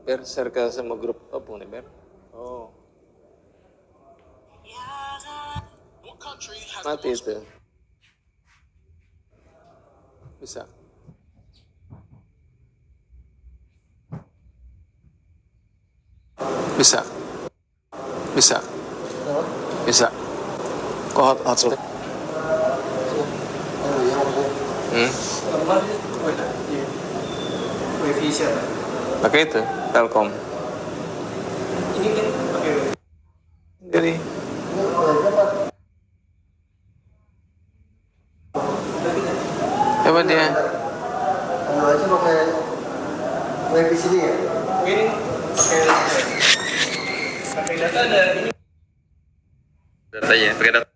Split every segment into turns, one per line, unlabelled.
Ber, share ke semua grup opung nih, Ber. Oh, mati itu. Bisa. Bisa. Bisa. Bisa. Kok hotspot?
Wifi siapa?
Pakai itu, Telkom.
Ini kan pakai
Jadi, coba dia.
Kamu aja pakai wifi sini ya? Ini pakai data ada ini.
Data ya, pakai data.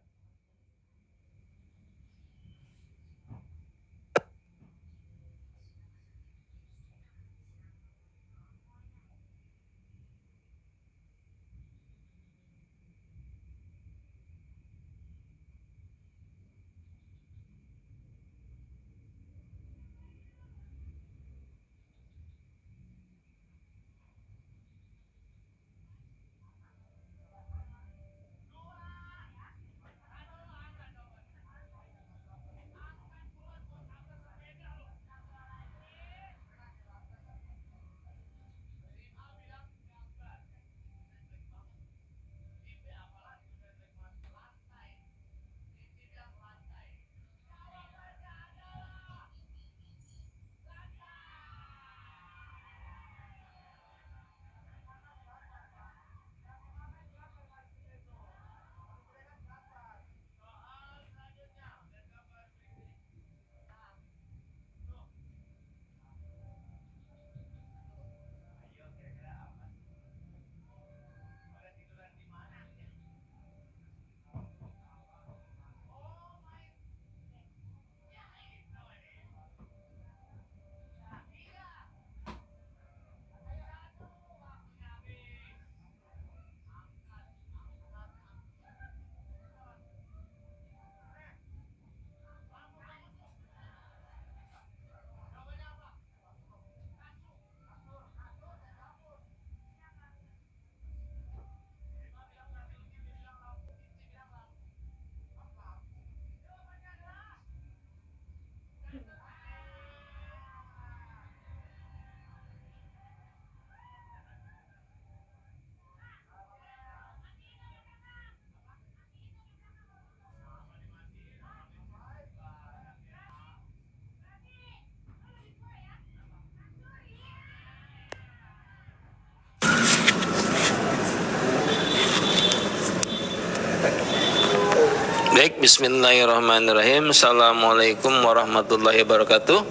Baik, bismillahirrahmanirrahim. Assalamualaikum warahmatullahi wabarakatuh.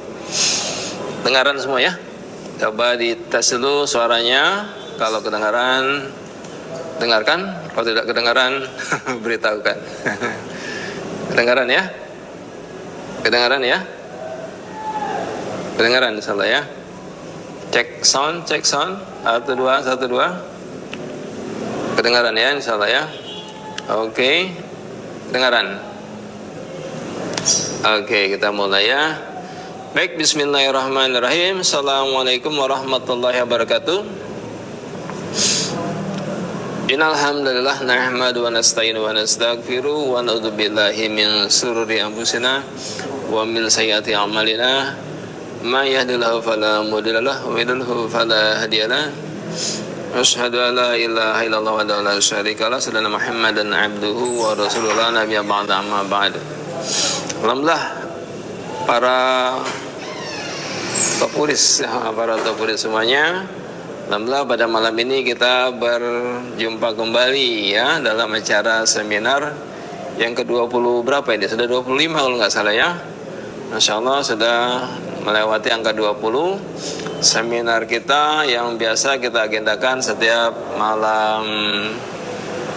Dengaran semua ya? Coba dites dulu suaranya. Kalau kedengaran, dengarkan. Kalau tidak kedengaran, beritahukan. Kedengaran ya? Kedengaran ya? Kedengaran insyaallah ya? Cek sound, cek sound. 1, 2, 1, 2. Kedengaran ya insyaallah ya? Oke. Kedengaran? Oke, kita mulai ya. Baik, bismillahirrahmanirrahim. Assalamualaikum warahmatullahi wabarakatuh. Innal hamdalillah nahmadu wa nasta'inu wa nastaghfiru wa na'udzu billahi min shururi anfusina wa min sayyiati a'malina. May yahdihillahu fala mudilla lahu wa may yudlil fala hadiya lahu. Asyhadu an la ilaha illallah wa la syarika lahu wa Muhammadan abduhu wa rasulullah nabiyya ba'da amma ba'd. Alhamdulillah para topuris semuanya. Alhamdulillah pada malam ini kita berjumpa kembali ya dalam acara seminar yang ke-20 berapa ini? Sudah 25 kalau nggak salah ya. Masya Allah sudah melewati angka 20. Seminar kita yang biasa kita agendakan setiap malam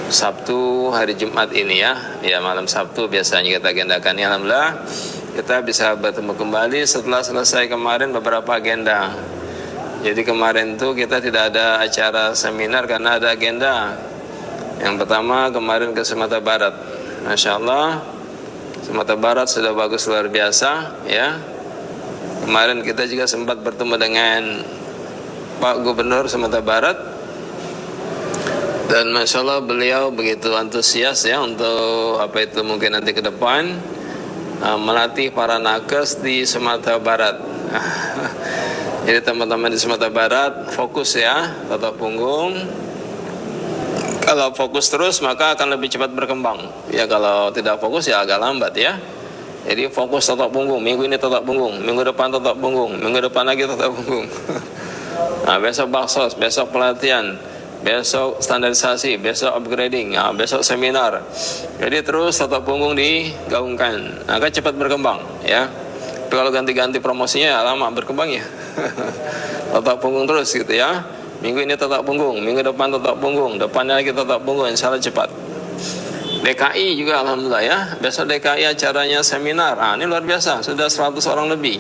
Sabtu hari Jumat ini ya. Ya malam Sabtu biasanya kita agendakan. Ya, alhamdulillah kita bisa bertemu kembali setelah selesai kemarin beberapa agenda. Jadi kemarin tuh kita tidak ada acara seminar karena ada agenda. Yang pertama kemarin ke Sumatera Barat. Masya Allah Sumatera Barat sudah bagus luar biasa ya. Kemarin kita juga sempat bertemu dengan Pak Gubernur Sumatera Barat, dan Masya Allah beliau begitu antusias ya untuk apa itu mungkin nanti ke depan melatih para nakes di Sumatera Barat. Jadi teman-teman di Sumatera Barat fokus ya, tata punggung. Kalau fokus terus maka akan lebih cepat berkembang. Ya kalau tidak fokus ya agak lambat ya. Jadi fokus tata punggung, minggu ini tata punggung, minggu depan tata punggung, minggu depan lagi tata punggung. Nah, besok baksos, besok pelatihan, besok standarisasi, besok upgrading, besok seminar. Jadi terus tata punggung digaungkan, akan cepat berkembang ya. Tapi kalau ganti-ganti promosinya ya lama berkembang ya. Tata punggung terus gitu ya. Minggu ini tata punggung, minggu depan tata punggung, depannya lagi tata punggung, insya Allah cepat. DKI juga alhamdulillah ya. Besok DKI acaranya seminar. Ini luar biasa, sudah 100 orang lebih.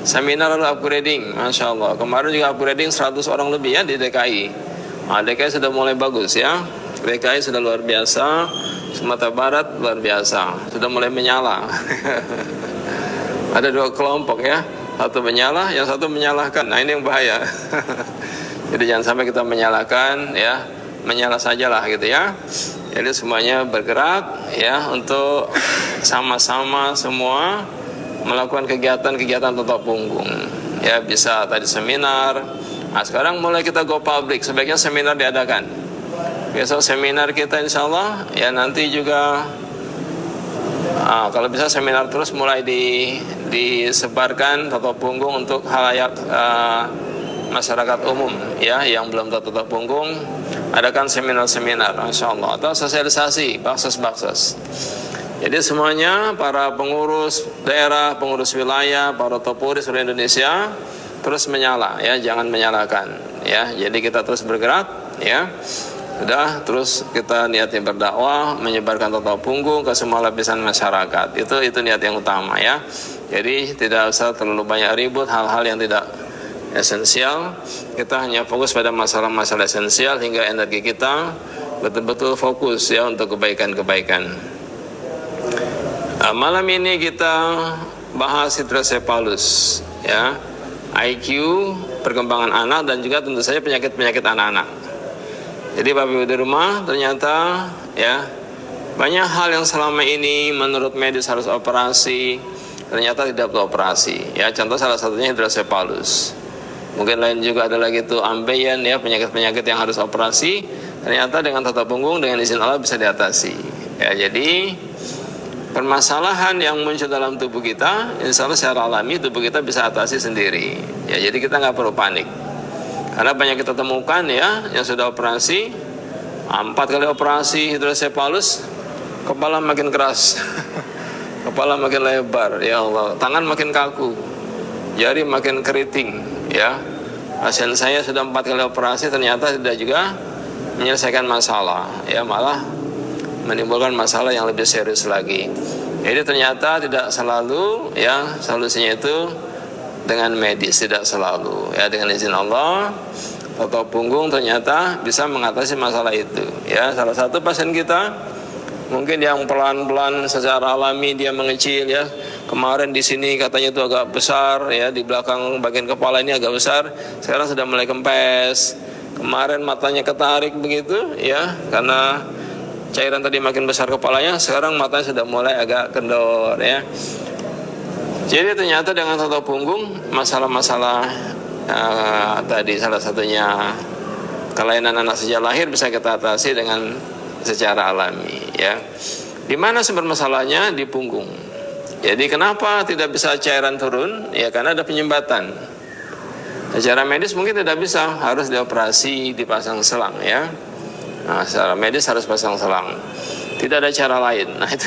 Seminar lalu upgrading, Masya Allah. Kemarin juga upgrading 100 orang lebih ya di DKI. DKI sudah mulai bagus ya. DKI sudah luar biasa. Sumatera Barat luar biasa, sudah mulai menyala. Ada dua kelompok ya. Satu menyala, yang satu menyalahkan. Nah ini yang bahaya. Jadi jangan sampai kita menyalahkan ya, menyala sajalah gitu ya. Jadi semuanya bergerak ya untuk sama-sama semua melakukan kegiatan-kegiatan tata punggung. Ya bisa tadi seminar. Nah sekarang mulai kita go public, sebaiknya seminar diadakan. Besok seminar kita insya Allah ya, nanti juga kalau bisa seminar terus mulai disebarkan tata punggung untuk halayak masyarakat umum ya yang belum tahu tata punggung, adakan seminar-seminar Masya Allah, atau sosialisasi baksos-baksos. Jadi semuanya para pengurus daerah, pengurus wilayah, para topuri seluruh Indonesia terus menyala ya, jangan menyalakan ya. Jadi kita terus bergerak ya. Sudah, terus kita niatnya berdakwah, menyebarkan tata punggung ke semua lapisan masyarakat. Itu niat yang utama ya. Jadi tidak usah terlalu banyak ribut hal-hal yang tidak esensial. Kita hanya fokus pada masalah-masalah esensial hingga energi kita betul-betul fokus ya untuk kebaikan-kebaikan. Malam ini kita bahas hidrosepalus ya, IQ, perkembangan anak, dan juga tentu saja penyakit-penyakit anak-anak. Jadi Bapak Ibu di rumah, ternyata ya banyak hal yang selama ini menurut medis harus operasi, ternyata tidak perlu operasi ya. Contoh salah satunya hidrosepalus. Mungkin lain juga ada lagi tuh ambeien ya, penyakit-penyakit yang harus operasi, ternyata dengan tata punggung dengan izin Allah bisa diatasi ya. Jadi permasalahan yang muncul dalam tubuh kita, insya Allah secara alami tubuh kita bisa atasi sendiri ya. Jadi kita nggak perlu panik, karena banyak kita temukan ya yang sudah operasi 4 kali operasi hidrosepalus, kepala makin keras kepala makin lebar ya Allah, tangan makin kaku, jari makin keriting ya. Pasien saya sudah 4 kali operasi, ternyata tidak juga menyelesaikan masalah ya, malah menimbulkan masalah yang lebih serius lagi. Jadi ternyata tidak selalu ya solusinya itu dengan medis, tidak selalu ya. Dengan izin Allah, tata punggung ternyata bisa mengatasi masalah itu ya. Salah satu pasien kita mungkin yang pelan-pelan secara alami dia mengecil ya. Kemarin di sini katanya itu agak besar ya, di belakang bagian kepala ini agak besar, sekarang sudah mulai kempes. Kemarin matanya ketarik begitu ya, karena cairan tadi makin besar kepalanya, sekarang matanya sudah mulai agak kendor ya. Jadi ternyata dengan tata punggung masalah-masalah tadi salah satunya kelainan anak sejak lahir bisa kita atasi dengan secara alami ya. Di mana sumber masalahnya? Di punggung. Jadi kenapa tidak bisa cairan turun? Ya karena ada penyumbatan. Secara medis mungkin tidak bisa, harus dioperasi, dipasang selang ya. Nah, secara medis harus pasang selang. Tidak ada cara lain. Nah itu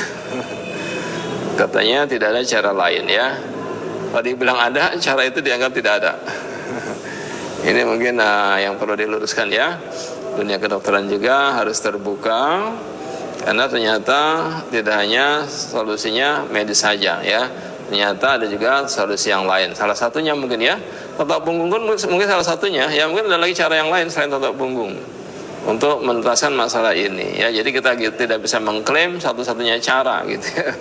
katanya tidak ada cara lain ya. Kalau dibilang ada, cara itu dianggap tidak ada. Ini mungkin yang perlu diluruskan ya. Dunia kedokteran juga harus terbuka, karena ternyata tidak hanya solusinya medis saja ya. Ternyata ada juga solusi yang lain. Salah satunya mungkin ya tata punggung mungkin salah satunya ya. Mungkin ada lagi cara yang lain selain tata punggung untuk menuntaskan masalah ini ya. Jadi kita tidak bisa mengklaim satu-satunya cara gitu ya.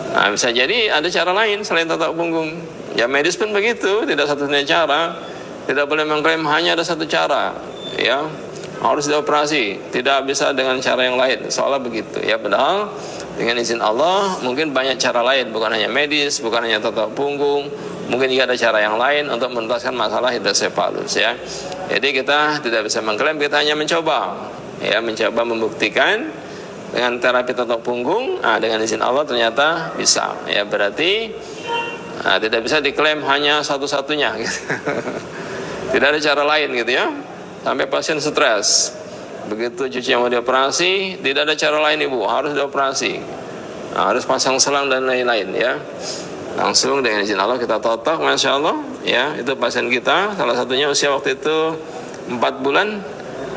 Nah, bisa jadi ada cara lain selain tata punggung ya. Medis pun begitu, tidak satu-satunya cara Tidak boleh mengklaim hanya ada satu cara, ya. Harus dioperasi, tidak bisa dengan cara yang lain. Soalnya begitu, ya. Padahal dengan izin Allah mungkin banyak cara lain, bukan hanya medis, bukan hanya total punggung, mungkin juga ada cara yang lain untuk menuntaskan masalah hidrosefalus, ya. Jadi kita tidak bisa mengklaim, kita hanya mencoba, ya, mencoba membuktikan dengan terapi total punggung. Dengan izin Allah ternyata bisa, ya. Berarti tidak bisa diklaim hanya satu-satunya, gitu. Tidak ada cara lain, gitu, ya. Sampai pasien stres, begitu cucu yang mau dioperasi, tidak ada cara lain, ibu, harus dioperasi, harus pasang selang dan lain-lain, ya. Langsung dengan izin Allah kita totok, masya Allah, ya. Itu pasien kita, salah satunya usia waktu itu 4 bulan,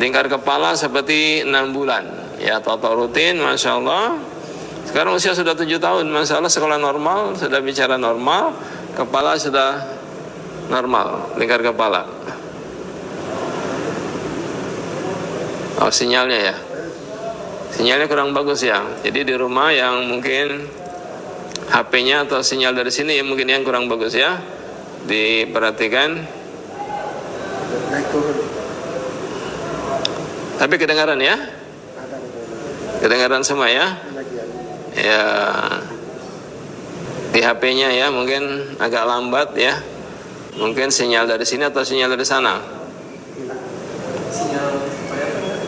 lingkar kepala seperti 6 bulan, ya. Totok rutin, masya Allah. Sekarang usia sudah 7 tahun, masya Allah, sekolah normal, sudah bicara normal, kepala sudah normal, lingkar kepala. Oh, sinyalnya, ya. Sinyalnya kurang bagus, ya. Jadi di rumah yang mungkin HP-nya atau sinyal dari sini ya mungkin yang kurang bagus, ya. Diperhatikan.
Naik turun.
Tapi kedengaran, ya. Kedengaran semua, ya. Ya. Di HP-nya, ya, mungkin agak lambat, ya. Mungkin sinyal dari sini atau sinyal dari sana.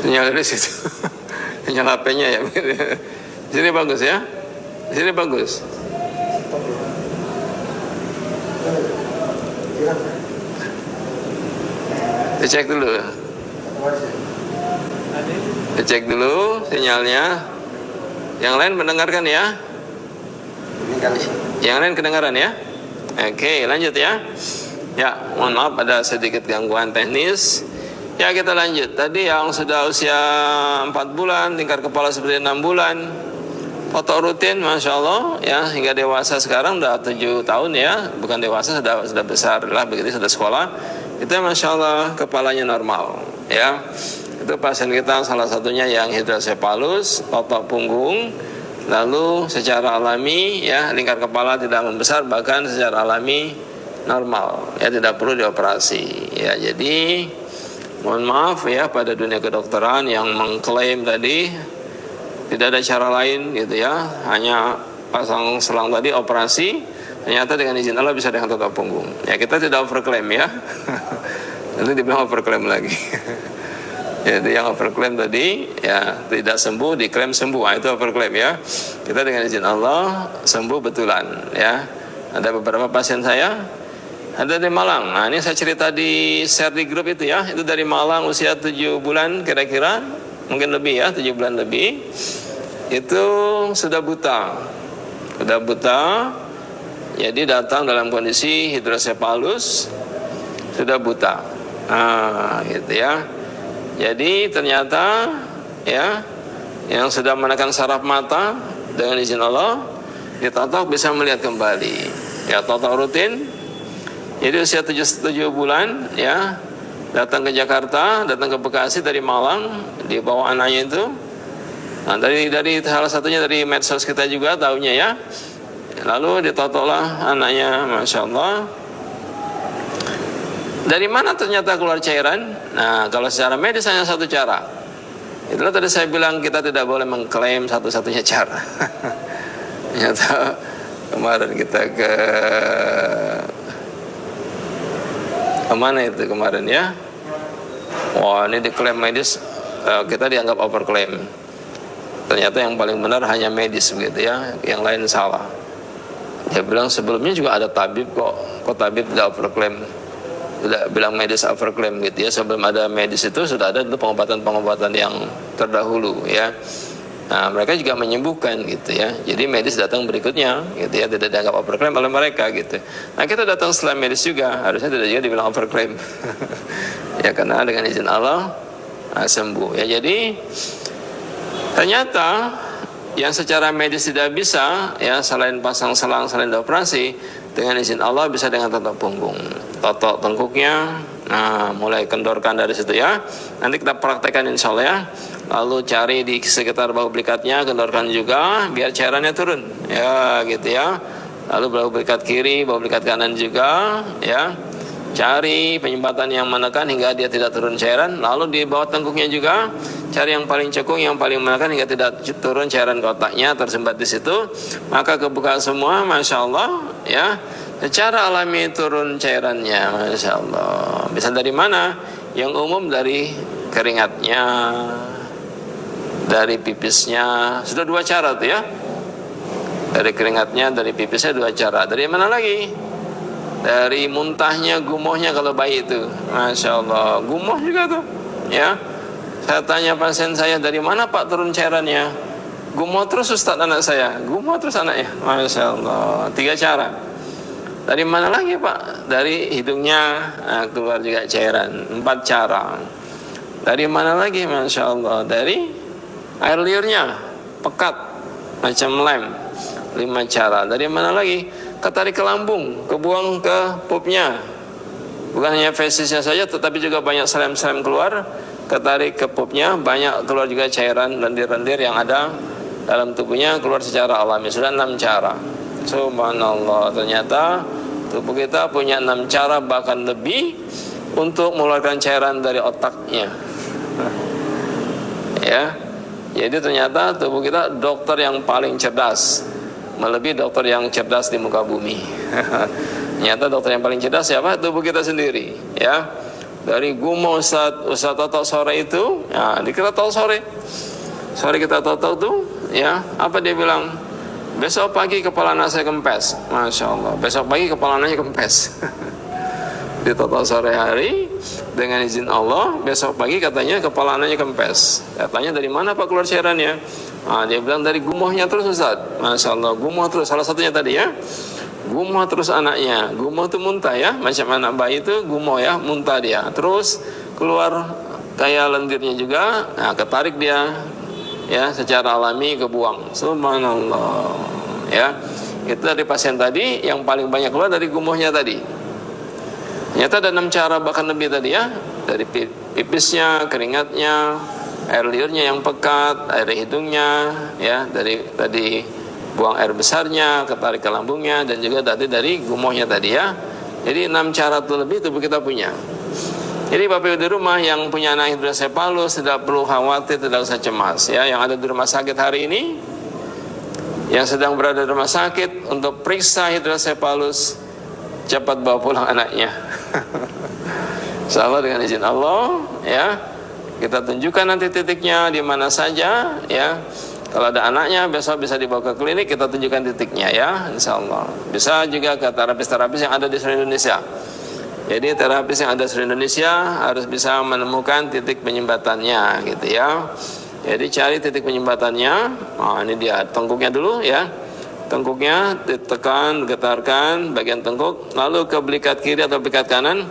Sinyal dari situ. Sinyal HP-nya, ya. Di sini bagus, ya. Di sini bagus. Dicek dulu. Dicek dulu sinyalnya. Yang lain mendengarkan, ya. Yang lain kedengaran, ya. Oke, lanjut, ya. Ya, mohon maaf ada sedikit gangguan teknis. Ya, kita lanjut. Tadi yang sudah usia 4 bulan, tingkat kepala seperti 6 bulan, foto rutin, masya Allah, ya, hingga dewasa sekarang udah 7 tahun, ya, bukan dewasa, sudah besar lah, begitu sudah sekolah. Itu masya Allah kepalanya normal, ya. Itu pasien kita salah satunya yang hidrosefalus, otot punggung, lalu secara alami, ya, lingkar kepala tidak membesar, bahkan secara alami normal, ya, tidak perlu dioperasi, ya. Jadi mohon maaf, ya, pada dunia kedokteran yang mengklaim tadi tidak ada cara lain, gitu, ya, hanya pasang selang tadi, operasi, ternyata dengan izin Allah bisa dengan total punggung. Ya, kita tidak overklaim, ya. Nanti dibilang overklaim lagi. Jadi yang overklaim tadi, ya, tidak sembuh diklaim sembuh, itu overklaim, ya. Kita dengan izin Allah sembuh betulan, ya. Ada beberapa pasien saya ada dari Malang. Nah, ini saya cerita di share di grup itu, ya. Itu dari Malang, usia 7 bulan kira-kira, mungkin lebih, ya, 7 bulan lebih. Itu sudah buta. Sudah buta. Jadi datang dalam kondisi hidrosefalus, sudah buta. Nah, gitu, ya. Jadi ternyata, ya, yang sudah menekan saraf mata dengan izin Allah ditotok bisa melihat kembali. Ya, totok rutin. Jadi usia 7 bulan, ya, datang ke Jakarta, datang ke Bekasi dari Malang, dibawa anaknya itu. Nah, dari salah satunya dari medsos kita juga tahunya, ya. Lalu ditotoklah anaknya, masya Allah. Dari mana ternyata keluar cairan? Nah, kalau secara medis hanya satu cara. Itulah tadi saya bilang kita tidak boleh mengklaim satu-satunya cara. Ternyata kemarin kita kemana itu kemarin, ya? Wah, ini diklaim medis, kita dianggap overklaim. Ternyata yang paling benar hanya medis, begitu, ya. Yang lain salah. Dia bilang sebelumnya juga ada tabib kok tabib tidak overklaim, tidak bilang medis overklaim, gitu, ya. Sebelum ada medis itu sudah ada dulu pengobatan-pengobatan yang terdahulu, ya. Nah, mereka juga menyembuhkan, gitu, ya. Jadi medis datang berikutnya, gitu, ya, tidak dianggap overklaim oleh mereka, gitu. Nah, kita datang setelah medis juga, harusnya tidak juga dibilang overklaim. Ya, karena dengan izin Allah sembuh, ya. Jadi ternyata yang secara medis tidak bisa, ya, selain pasang selang, selain operasi, dengan izin Allah bisa dengan totok punggung, totok tengkuknya. Nah, mulai kendorkan dari situ, ya. Nanti kita praktekkan insya Allah, ya. Lalu cari di sekitar bahu belikatnya, kendorkan juga biar cairannya turun, ya, gitu, ya. Lalu bahu belikat kiri, bahu belikat kanan juga, ya. cari penyumbatan yang menekan hingga dia tidak turun cairan. Lalu di bawah tengkuknya juga cari yang paling cekung, yang paling menekan hingga tidak turun cairan ke otaknya, tersumbat di situ. Maka kebuka semua, masya Allah, ya. Secara alami turun cairannya, masya Allah. Bisa dari mana? Yang umum dari keringatnya, dari pipisnya. Sudah 2 cara tuh ya. Dari keringatnya, dari pipisnya 2 cara. Dari mana lagi? Dari muntahnya, gumohnya kalau bayi itu, masya Allah, gumoh juga tuh, ya. Saya tanya pasien saya, dari mana Pak turun cairannya? Gumoh terus Ustaz anak saya, gumoh terus anaknya, masya Allah. 3 cara. Dari mana lagi Pak? Dari hidungnya, nah, keluar juga cairan. 4 cara. Dari mana lagi? Masya Allah. Dari air liurnya, pekat macam lem. 5 cara. Dari mana lagi? Ketarik ke lambung, kebuang ke pupnya. Bukan hanya fesisnya saja, tetapi juga banyak selem-selem keluar. Ketarik ke pupnya, banyak keluar juga cairan lendir-lendir yang ada dalam tubuhnya, keluar secara alami. Sudah 6 cara. Subhanallah, ternyata tubuh kita punya 6 cara bahkan lebih untuk mengeluarkan cairan dari otaknya. Ya, jadi ternyata tubuh kita dokter yang paling cerdas, melebihi dokter yang cerdas di muka bumi. Ternyata dokter yang paling cerdas siapa? Tubuh kita sendiri. Ya, dari gumoh Ustaz totok sore itu, ya, dikira totok sore kita totok tuh, ya, apa dia bilang? Besok pagi kepala anak saya kempes, masya Allah. Besok pagi kepala anaknya kempes. Di total sore hari, dengan izin Allah, besok pagi katanya kepala anaknya kempes. Katanya dari mana Pak keluar cairannya? Nah, dia bilang dari gumohnya terus Ustaz. Masya Allah, gumoh terus. Salah satunya tadi ya, gumoh terus anaknya. Gumoh itu muntah ya, macam anak bayi itu gumoh ya, muntah dia. Terus keluar kayak lendirnya juga, nah, ketarik dia. Ya, secara alami kebuang. Subhanallah. Ya, itu dari pasien tadi yang paling banyak keluar dari gumohnya tadi. Ternyata ada 6 cara bahkan lebih tadi ya. Dari pipisnya, keringatnya, air liurnya yang pekat, air hidungnya, ya, dari tadi buang air besarnya, ketarik ke lambungnya, dan juga tadi dari gumohnya tadi ya. Jadi 6 cara itu lebih tubuh kita punya. Jadi Bapak Ibu di rumah yang punya anak hidrosefalus tidak perlu khawatir, tidak usah cemas ya. Yang ada di rumah sakit hari ini, yang sedang berada di rumah sakit untuk periksa hidrosefalus, cepat bawa pulang anaknya. Insyaallah dengan izin Allah ya. Kita tunjukkan nanti titiknya di mana saja ya. Kalau ada anaknya besok bisa dibawa ke klinik, kita tunjukkan titiknya ya, insyaallah. Bisa juga ke terapis-terapis yang ada di seluruh Indonesia. Jadi terapis yang ada di seluruh Indonesia harus bisa menemukan titik penyumbatannya gitu ya. Jadi cari titik penyumbatannya. Nah, ini dia tengkuknya dulu ya. Tengkuknya ditekan, getarkan bagian tengkuk, lalu ke belikat kiri atau belikat kanan.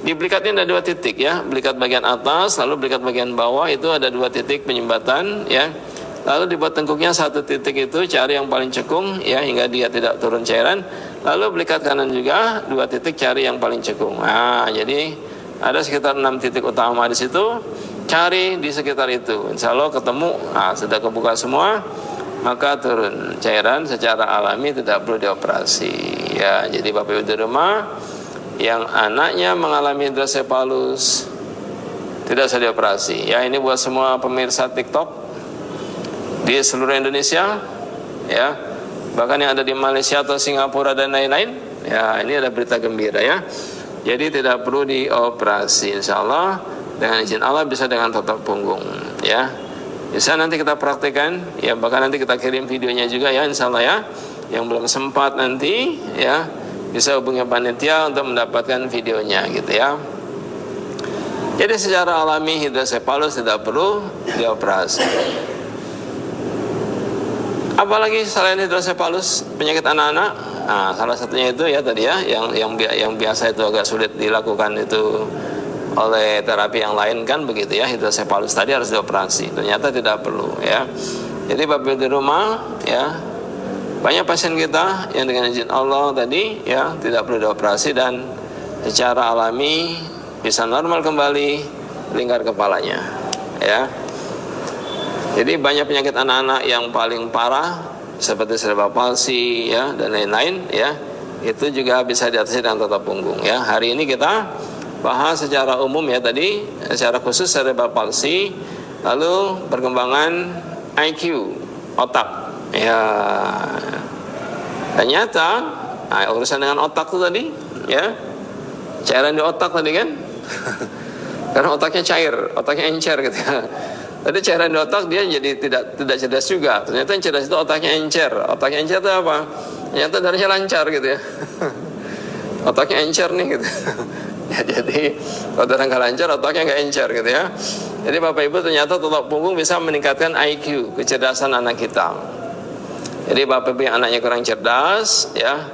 Di belikat ini ada 2 titik ya. Belikat bagian atas, lalu belikat bagian bawah itu ada 2 titik penyumbatan ya. Lalu di bawah tengkuknya 1 titik itu cari yang paling cekung ya, hingga dia tidak turun cairan. Lalu belikat kanan juga 2 titik cari yang paling cekung. Nah, jadi ada sekitar 6 titik utama di situ. Cari di sekitar itu. Insya Allah ketemu. Nah, sudah kebuka semua, maka turun cairan secara alami, tidak perlu dioperasi. Ya, jadi Bapak Ibu di rumah yang anaknya mengalami hidrosefalus tidak usah dioperasi. Ya, ini buat semua pemirsa TikTok di seluruh Indonesia. Ya. Bahkan yang ada di Malaysia atau Singapura dan lain-lain, ya, ini ada berita gembira ya. Jadi tidak perlu dioperasi, insya Allah dengan izin Allah bisa dengan totok punggung ya. Bisa nanti kita praktekkan ya, bahkan nanti kita kirim videonya juga ya, insya Allah ya. Yang belum sempat nanti ya bisa hubungi panitia untuk mendapatkan videonya gitu ya. Jadi secara alami hidrosefalus tidak perlu dioperasi. Apalagi selain hidrosefalus, penyakit anak-anak, nah, salah satunya itu ya tadi ya, yang biasa itu agak sulit dilakukan itu oleh terapi yang lain kan begitu ya. Hidrosefalus tadi harus dioperasi, ternyata tidak perlu ya. Jadi Bapak di rumah ya, banyak pasien kita yang dengan izin Allah tadi ya tidak perlu dioperasi dan secara alami bisa normal kembali lingkar kepalanya ya. Jadi banyak penyakit anak-anak yang paling parah seperti cerebral palsy ya dan lain-lain ya, itu juga bisa diatasi dengan tata punggung ya. Hari ini kita bahas secara umum ya tadi, secara khusus cerebral palsy, lalu perkembangan IQ, otak ya. Ternyata urusan dengan otak itu tadi ya, cairan di otak tadi kan. Karena otaknya cair, otaknya encer gitu ya. Tadi cairan di otak dia jadi tidak cerdas juga. Ternyata yang cerdas itu otaknya encer. Otaknya encer itu apa? Ternyata darahnya lancar gitu ya. Otaknya encer nih gitu. Ya, jadi kalau darah nggak lancar, otaknya nggak encer gitu ya. Jadi Bapak Ibu, ternyata tata punggung bisa meningkatkan IQ, kecerdasan anak kita. Jadi Bapak Ibu yang anaknya kurang cerdas ya,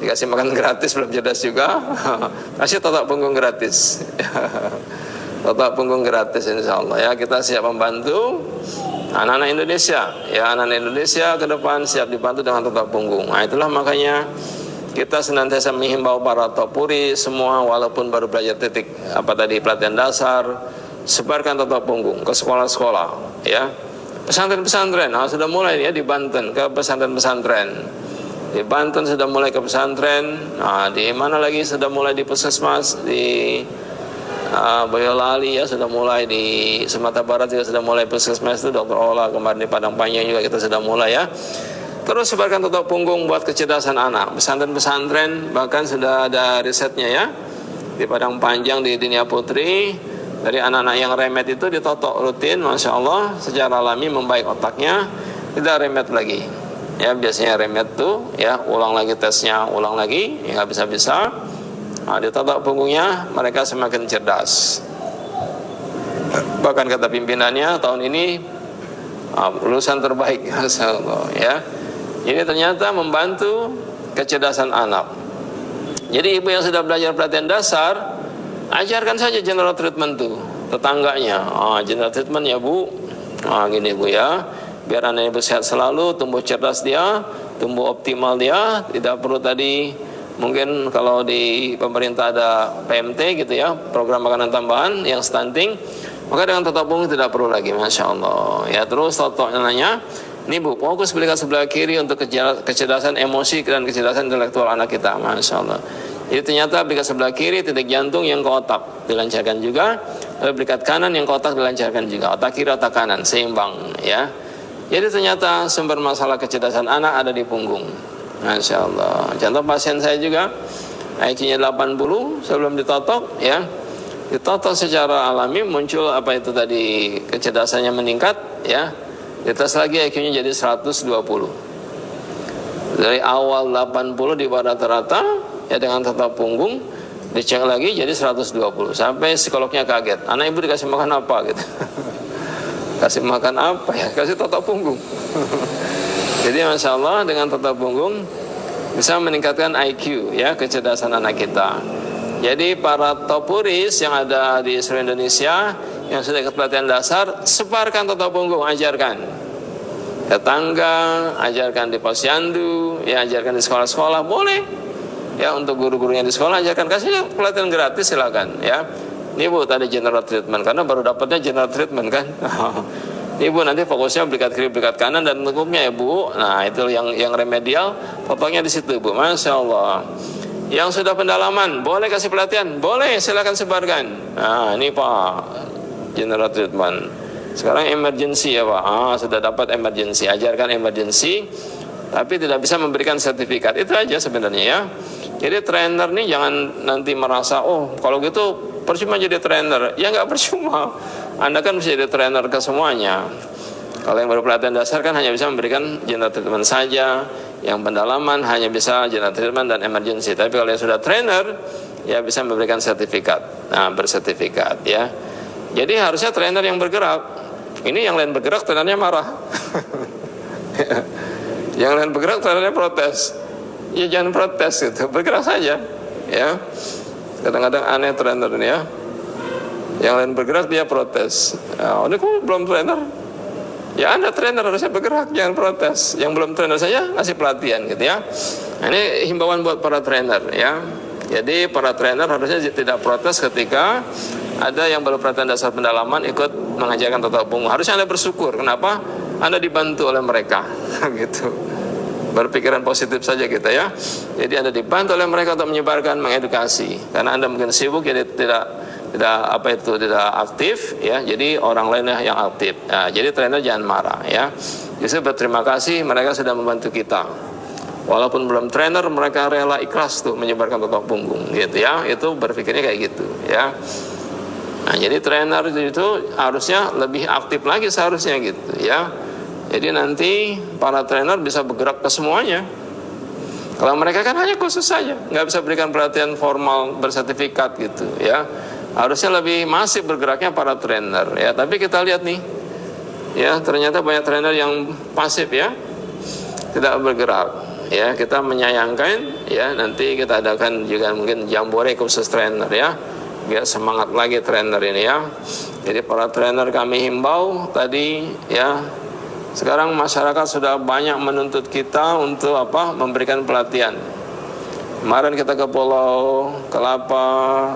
dikasih makan gratis belum cerdas juga, kasih tata punggung gratis. Tata punggung gratis insya Allah ya. Kita siap membantu anak-anak Indonesia ya, anak-anak Indonesia ke depan siap dibantu dengan tata punggung. Nah itulah makanya kita senantiasa menghimbau para topuri semua, walaupun baru belajar titik pelatihan dasar, sebarkan tata punggung ke sekolah-sekolah ya. Pesantren-pesantren sudah mulai ya di Banten, ke pesantren-pesantren. Di Banten sudah mulai ke pesantren. Nah, di mana lagi sudah mulai di puskesmas, di Boyolali ya sudah mulai, di Sumatera Barat juga sudah mulai puskesmas itu Dr. Ola, kemarin di Padang Panjang juga kita sudah mulai ya. Terus sebarkan tata punggung buat kecerdasan anak. Pesantren-pesantren bahkan sudah ada risetnya ya. Di Padang Panjang, di Dinia Putri, dari anak-anak yang remet itu ditotok rutin, Masya Allah, secara alami membaik otaknya, tidak remet lagi. Ya biasanya remet tuh ya, ulang lagi tesnya, ulang lagi, ya nggak bisa-bisa. Nah, di tata punggungnya mereka semakin cerdas. Bahkan kata pimpinannya tahun ini lulusan terbaik, Masya Allah ya. Ini ternyata membantu kecerdasan anak. Jadi ibu yang sudah belajar pelatihan dasar, ajarkan saja general treatment tuh tetangganya. General treatment ya Bu. Gini Bu ya, biar anak ibu sehat selalu, tumbuh cerdas dia, tumbuh optimal dia, tidak perlu tadi mungkin kalau di pemerintah ada PMT gitu ya, program makanan tambahan yang stunting, maka dengan tata punggung tidak perlu lagi, Masya Allah ya. Terus totonya nanya, ini Bu, fokus belikan sebelah kiri untuk kecerdasan emosi dan kecerdasan intelektual anak kita, Masya Allah. Jadi ternyata belikat sebelah kiri titik jantung yang ke otak dilancarkan juga, lalu belikat kanan yang ke otak dilancarkan juga, otak kiri otak kanan seimbang ya. Jadi ternyata sumber masalah kecerdasan anak ada di punggung, Masya Allah. Contoh pasien saya juga IQ-nya 80 sebelum ditotok ya, ditotok secara alami muncul apa itu tadi, kecerdasannya meningkat ya. Dites lagi IQ-nya jadi 120. Dari awal 80 di bawah rata-rata ya, dengan tata punggung dicek lagi jadi 120. Sampai psikolognya kaget, anak ibu dikasih makan apa gitu. Kasih makan apa ya? Kasih tata punggung. Jadi Masya Allah dengan tata punggung bisa meningkatkan IQ ya, kecerdasan anak kita. Jadi para topuris yang ada di seluruh Indonesia yang sudah ikut pelatihan dasar, sebarkan tata punggung, ajarkan tetangga, ajarkan di posyandu, ya ajarkan di sekolah-sekolah, boleh ya, untuk guru-gurunya di sekolah ajarkan, kasih pelatihan gratis silakan ya. Ini Bu tadi general treatment, karena baru dapatnya general treatment kan. Ini Bu nanti fokusnya belikat kiri, belikat kanan dan tengkuknya ya Bu. Nah itu yang remedial, fotonya di situ Bu, Masya Allah. Yang sudah pendalaman, boleh kasih pelatihan, boleh silakan sebarkan. Nah ini Pak, general treatment. Sekarang emergency ya Pak, sudah dapat emergency, ajarkan emergency, tapi tidak bisa memberikan sertifikat. Itu aja sebenarnya ya. Jadi trainer nih jangan nanti merasa, oh kalau gitu percuma jadi trainer. Ya nggak percuma, Anda kan bisa jadi trainer ke semuanya. Kalau yang baru pelatihan dasar kan hanya bisa memberikan general treatment saja, yang pendalaman hanya bisa general treatment dan emergency. Tapi kalau yang sudah trainer, ya bisa memberikan sertifikat, nah bersertifikat ya. Jadi harusnya trainer yang bergerak. Ini yang lain bergerak, trainernya marah. Yang lain bergerak, trainernya protes. Ya jangan protes gitu, bergerak saja ya. Kadang-kadang aneh trainer ini ya. Yang lain bergerak dia protes. Ini kok belum trainer? Ya Anda trainer harusnya bergerak, jangan protes. Yang belum trainer saja ngasih pelatihan gitu ya. Nah, ini himbauan buat para trainer ya. Jadi para trainer harusnya tidak protes ketika ada yang baru pelatihan dasar pendalaman ikut mengajarkan tata punggung. Harusnya Anda bersyukur. Kenapa? Anda dibantu oleh mereka gitu. berpikiran positif saja kita ya. Jadi Anda dibantu oleh mereka untuk menyebarkan, mengedukasi. Karena Anda mungkin sibuk, jadi tidak aktif ya. Jadi orang lainnya yang aktif. Nah, jadi trainer jangan marah ya. Justru berterima kasih mereka sudah membantu kita. Walaupun belum trainer, mereka rela ikhlas tuh menyebarkan totok punggung gitu ya. Itu berpikirnya kayak gitu ya. Nah, jadi trainer itu harusnya lebih aktif lagi seharusnya gitu ya. Jadi nanti para trainer bisa bergerak ke semuanya. Kalau mereka kan hanya khusus saja, nggak bisa berikan pelatihan formal bersertifikat gitu ya. Harusnya lebih masif bergeraknya para trainer ya. Tapi kita lihat nih, ya ternyata banyak trainer yang pasif ya, tidak bergerak. Ya kita menyayangkan ya. Nanti kita adakan juga mungkin jambore khusus trainer ya, biar semangat lagi trainer ini ya. Jadi para trainer kami himbau tadi ya. Sekarang masyarakat sudah banyak menuntut kita untuk memberikan pelatihan. Kemarin kita ke Pulau Kelapa,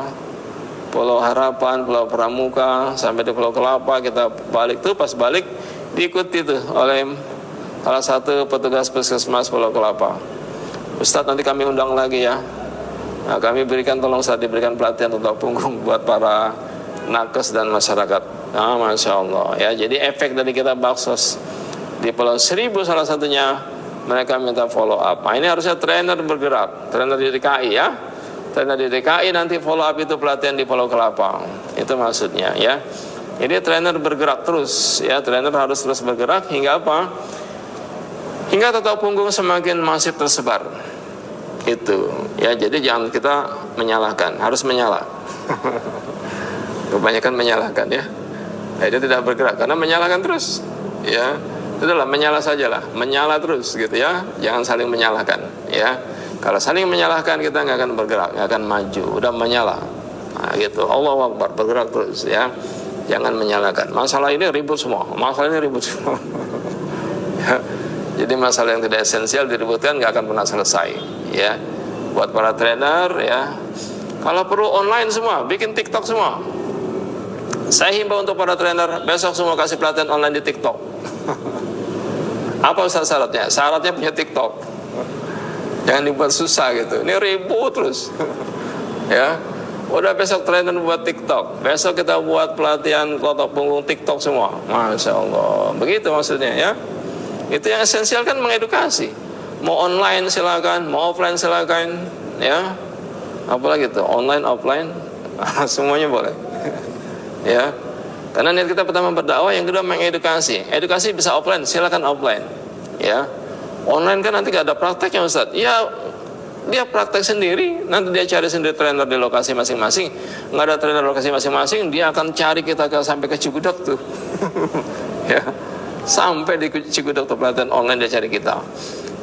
Pulau Harapan, Pulau Pramuka, sampai di Pulau Kelapa kita balik tuh, pas balik diikuti tuh oleh salah satu petugas puskesmas Pulau Kelapa. Ustadz nanti kami undang lagi ya. Nah, kami berikan, tolong saat diberikan pelatihan totok punggung buat para nakes dan masyarakat. Nah, Masya Allah ya. Jadi efek dari kita baksos di Pulau Seribu salah satunya, mereka minta follow up. Nah, ini harusnya trainer bergerak, trainer di DKI ya. Trainer di DKI nanti follow up itu pelatihan di Pulau Kelapa. Itu maksudnya ya. Jadi trainer bergerak terus ya, trainer harus terus bergerak hingga apa? Hingga totok punggung semakin masif tersebar. Itu ya, jadi jangan kita menyalahkan, harus menyalah. Kebanyakan menyalahkan ya. Nah, itu tidak bergerak karena menyalahkan terus ya. Itulah, menyalah sajalah, menyalah terus gitu ya. Jangan saling menyalahkan ya. Kalau saling menyalahkan kita nggak akan bergerak, nggak akan maju. Udah menyalah, nah, gitu. Allahu Akbar, bergerak terus ya. Jangan menyalahkan. Masalah ini ribut semua. Masalah ini ribut semua. Ya. Jadi masalah yang tidak esensial diributkan nggak akan pernah selesai ya. Buat para trainer ya, kalau perlu online semua, bikin TikTok semua. Saya himbau untuk para trainer, besok semua kasih pelatihan online di TikTok. Apa Ustaz syaratnya? Syaratnya punya TikTok. Jangan dibuat susah gitu. Ini ribut terus. Ya. Udah besok trainer buat TikTok. Besok kita buat pelatihan totok punggung TikTok semua. Masya Allah. Begitu maksudnya ya. Itu yang esensial kan mengedukasi. Mau online silakan, mau offline silakan ya. Apalagi tuh online, offline, semuanya boleh. Ya. Karena niat kita pertama berdakwah, yang kedua mengedukasi. Edukasi bisa offline, silakan offline. Ya. Online kan nanti gak ada prakteknya Ustaz. Ya, dia praktek sendiri, nanti dia cari sendiri trainer di lokasi masing-masing. Nggak ada trainer lokasi masing-masing, dia akan cari kita sampai ke Cigudeg tuh. Ya. Sampai di Cigudeg tuh pelatihan online dia cari kita.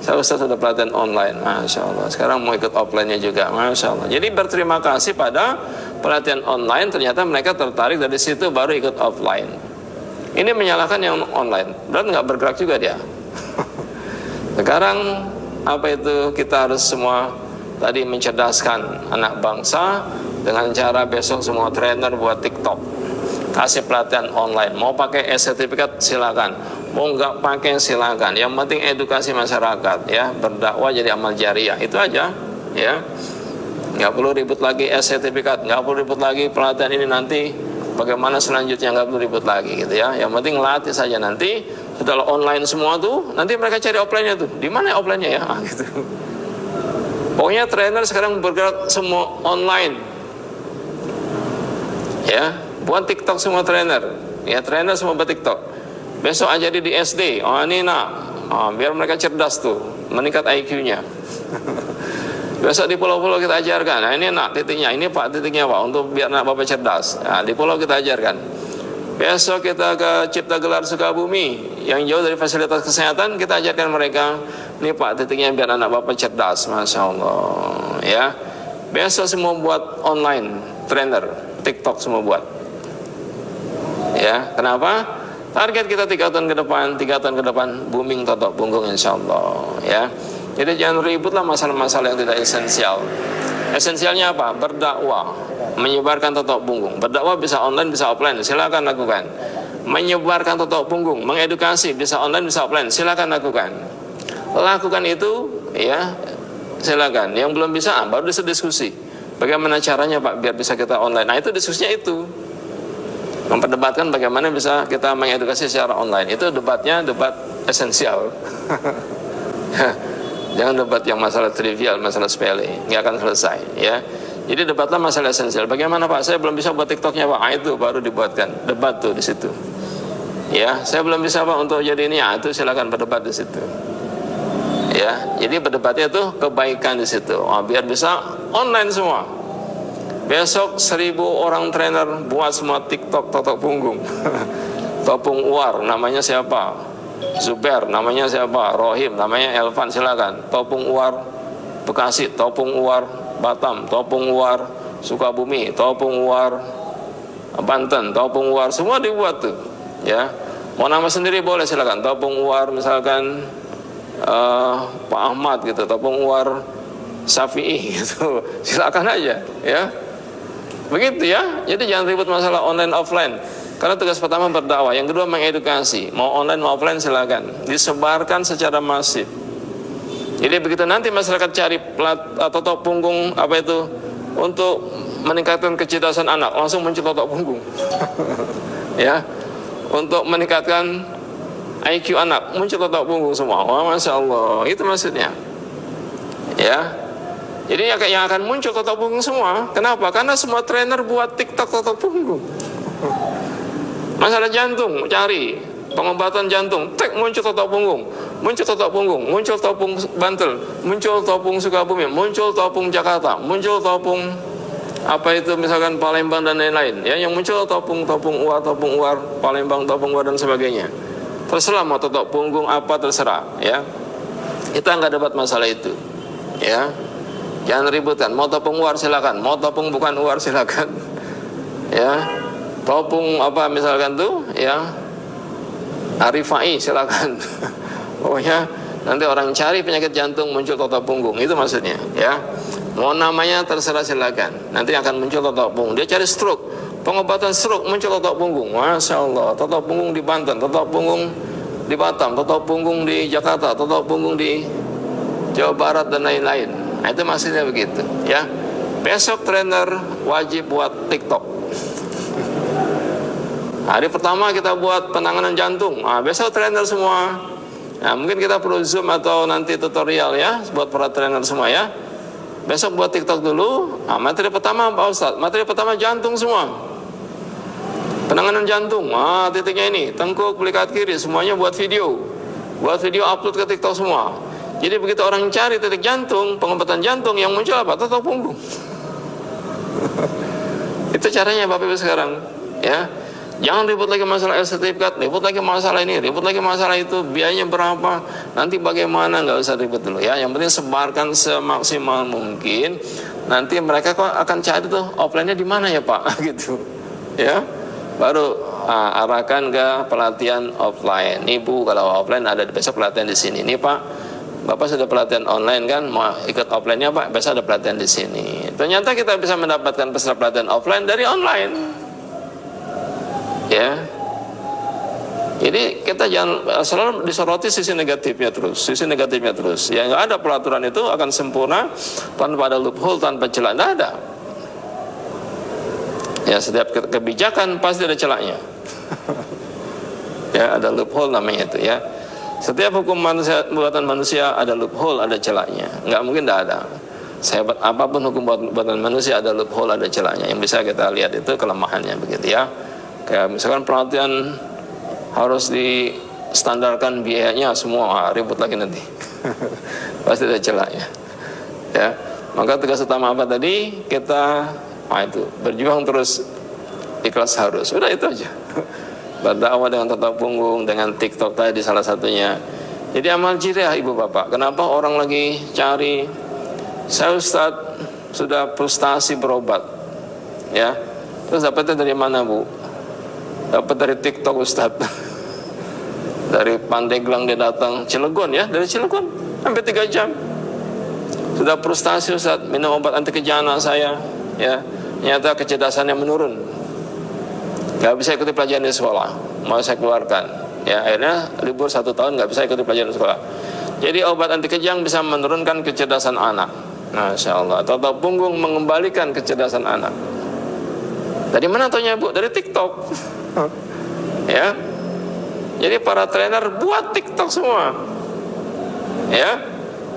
Saya Ustaz sudah pelatihan online, Masya Allah. Sekarang mau ikut offline-nya juga, Masya Allah. Jadi berterima kasih pada pelatihan online, ternyata mereka tertarik, dari situ baru ikut offline. Ini menyalahkan yang online, berarti nggak bergerak juga dia. Sekarang apa itu, kita harus semua tadi mencerdaskan anak bangsa dengan cara besok semua trainer buat TikTok, kasih pelatihan online. Mau pakai e-sertifikat silakan, mau nggak pakai silakan. Yang penting edukasi masyarakat ya, berdakwah jadi amal jariah, itu aja ya. Nggak perlu ribut lagi e-sertifikat, nggak perlu ribut lagi pelatihan ini nanti bagaimana selanjutnya, nggak perlu ribut lagi gitu ya. Yang penting latih saja, nanti setelah online semua tuh, nanti mereka cari offline-nya tuh. Di mana offline-nya ya? Gitu. Pokoknya trainer sekarang bergerak semua online. Ya, buat TikTok semua trainer. Ya, trainer semua buat TikTok. Besok ajari di SD. Oh, ini nak. Oh, biar mereka cerdas tuh, meningkat IQ-nya. Besok di pulau-pulau kita ajarkan. Nah, ini nak titiknya, ini pak titiknya pak, untuk biar anak bapak cerdas. Nah, di pulau kita ajarkan. Besok kita ke Cipta Gelar Sukabumi, yang jauh dari fasilitas kesehatan, kita ajarkan mereka. Ini pak titiknya biar anak bapak cerdas, Masya Allah. Ya. Besok semua buat online, trainer, TikTok semua buat. Ya, kenapa? Target kita 3 tahun ke depan, 3 tahun ke depan booming totok punggung insya Allah. Ya. Jadi jangan ributlah masalah-masalah yang tidak esensial. Esensialnya apa? Berdakwah, menyebarkan totok punggung. Berdakwah bisa online, bisa offline, silakan lakukan. Menyebarkan totok punggung, mengedukasi bisa online, bisa offline, silakan lakukan. lakukan itu, ya silakan. Yang belum bisa, baru diskusi. Bagaimana caranya Pak biar bisa kita online? Nah itu diskusinya itu, memperdebatkan bagaimana bisa kita mengedukasi secara online. Itu debatnya debat esensial. Jangan debat yang masalah trivial, masalah sepele, nggak akan selesai, ya. Jadi debatlah masalah esensial. Bagaimana Pak? Saya belum bisa buat TikToknya Pak. Itu baru dibuatkan debat tuh di situ. Ya, saya belum bisa Pak untuk jadi ini. Ya, itu silakan berdebat di situ. Ya, jadi berdebatnya itu kebaikan di situ. Oh, biar bisa online semua. Besok 1000 orang trainer buat semua TikTok totok punggung. Topung Uar, namanya siapa? Zuber, namanya siapa? Rohim, namanya Elvan, silakan. Topung Uar Bekasi, Topung Uar Batam, Topung Uar Sukabumi, Topung Uar Banten, Topung Uar, semua dibuat tuh. Ya, mau nama sendiri boleh silakan. Topung Uar misalkan Pak Ahmad gitu, Topung Uar Syafi'i gitu, silakan aja, ya. Begitu ya. Jadi jangan ribut masalah online offline. Karena tugas pertama berdakwah, yang kedua mengedukasi. Mau online mau offline silakan, disebarkan secara masif. Jadi begitu nanti masyarakat cari totok punggung apa itu untuk meningkatkan kecerdasan anak, langsung muncul totok punggung. Ya, untuk meningkatkan IQ anak, muncul totok punggung semua. Wah, Masya Allah, itu maksudnya. Ya, jadi yang akan muncul totok punggung semua. Kenapa? Karena semua trainer buat TikTok totok punggung. Masalah jantung, cari pengobatan jantung, tek muncul totok punggung, muncul totok punggung, muncul topung Bantul, muncul topung Sukabumi, muncul topung Jakarta, muncul topung apa itu misalkan Palembang dan lain-lain. Ya, yang muncul topung Uar, Palembang, topung Uar dan sebagainya. Terserah mau totok punggung apa terserah, ya. Kita nggak debat masalah itu, ya. Jangan ributkan. Mau topung Uar silakan, mau topung bukan Uar silakan, ya. Topung apa misalkan tuh, ya, Arifai silakan. Pokoknya nanti orang cari penyakit jantung muncul totok punggung, itu maksudnya, ya. Mau namanya terserah silakan. Nanti akan muncul totok punggung. Dia cari stroke, pengobatan stroke muncul totok punggung. Masya Allah, totok punggung di Banten, totok punggung di Batam, totok punggung di Jakarta, totok punggung di Jawa Barat dan lain-lain. Nah, itu maksudnya begitu, ya. Besok trainer wajib buat TikTok. Hari pertama kita buat penanganan jantung. Nah, besok trainer semua. Nah, mungkin kita perlu Zoom atau nanti tutorial, ya, buat para trainer semua, ya. Besok buat TikTok dulu. Nah, materi pertama Pak Ustadz, materi pertama jantung semua. Penanganan jantung. Ah, titiknya ini, tengkuk, belikat kiri, semuanya buat video. Buat video upload ke TikTok semua. Jadi begitu orang cari titik jantung, pengobatan jantung, yang muncul apa? Totok punggung. Itu caranya Bapak Ibu sekarang, ya. Jangan ribut lagi masalah sertifikat, ribut lagi masalah ini, ribut lagi masalah itu, biayanya berapa, nanti bagaimana, nggak usah ribut dulu, ya. Yang penting sebarkan semaksimal mungkin. Nanti mereka kok akan cari tuh offline-nya di mana ya Pak, gitu, ya. Baru arahkan ke pelatihan offline. Nih Bu, kalau offline ada besok pelatihan di sini. Nih Pak, Bapak sudah pelatihan online kan, mau ikut offline-nya Pak, besok ada pelatihan di sini. Ternyata kita bisa mendapatkan peserta pelatihan offline dari online. Ya, jadi kita jangan selalu disoroti sisi negatifnya terus. Ya, nggak ada pelaturan itu akan sempurna tanpa ada loophole, tanpa celah, nggak ada. Ya, setiap kebijakan pasti ada celahnya. Ya, ada loophole namanya itu, ya. Setiap hukum manusia, buatan manusia ada loophole, ada celahnya. Nggak mungkin nggak ada. Sehebat apapun hukum buatan manusia ada loophole, ada celahnya. Yang bisa kita lihat itu kelemahannya, begitu ya. Kayak misalkan pelatihan harus distandarkan biayanya semua, ribut lagi nanti. Pasti ada celahnya, ya. Maka tugas utama apa tadi? Kita itu berjuang terus, ikhlas harus. Udah itu aja. Berdakwah dengan totok punggung, dengan TikTok tadi salah satunya. Jadi amal jariah Ibu Bapak. Kenapa orang lagi cari, saya Ustadz sudah frustasi berobat, ya. Terus dapetnya dari mana Bu? Dapat dari TikTok Ustadz. Dari Pandeglang dia datang, Cilegon, ya, dari Cilegon sampai 3 jam. Sudah frustasi Ustadz, minum obat anti kejana saya, ya. Ternyata kecerdasannya menurun. Gak bisa ikuti pelajaran di sekolah, mau saya keluarkan. Ya, akhirnya libur 1 tahun gak bisa ikuti pelajaran di sekolah. Jadi obat anti kejang bisa menurunkan kecerdasan anak. Masya Allah. Totok punggung mengembalikan kecerdasan anak. Dari mana taunya Bu? Dari TikTok. Ya. Jadi para trainer buat TikTok semua. Ya.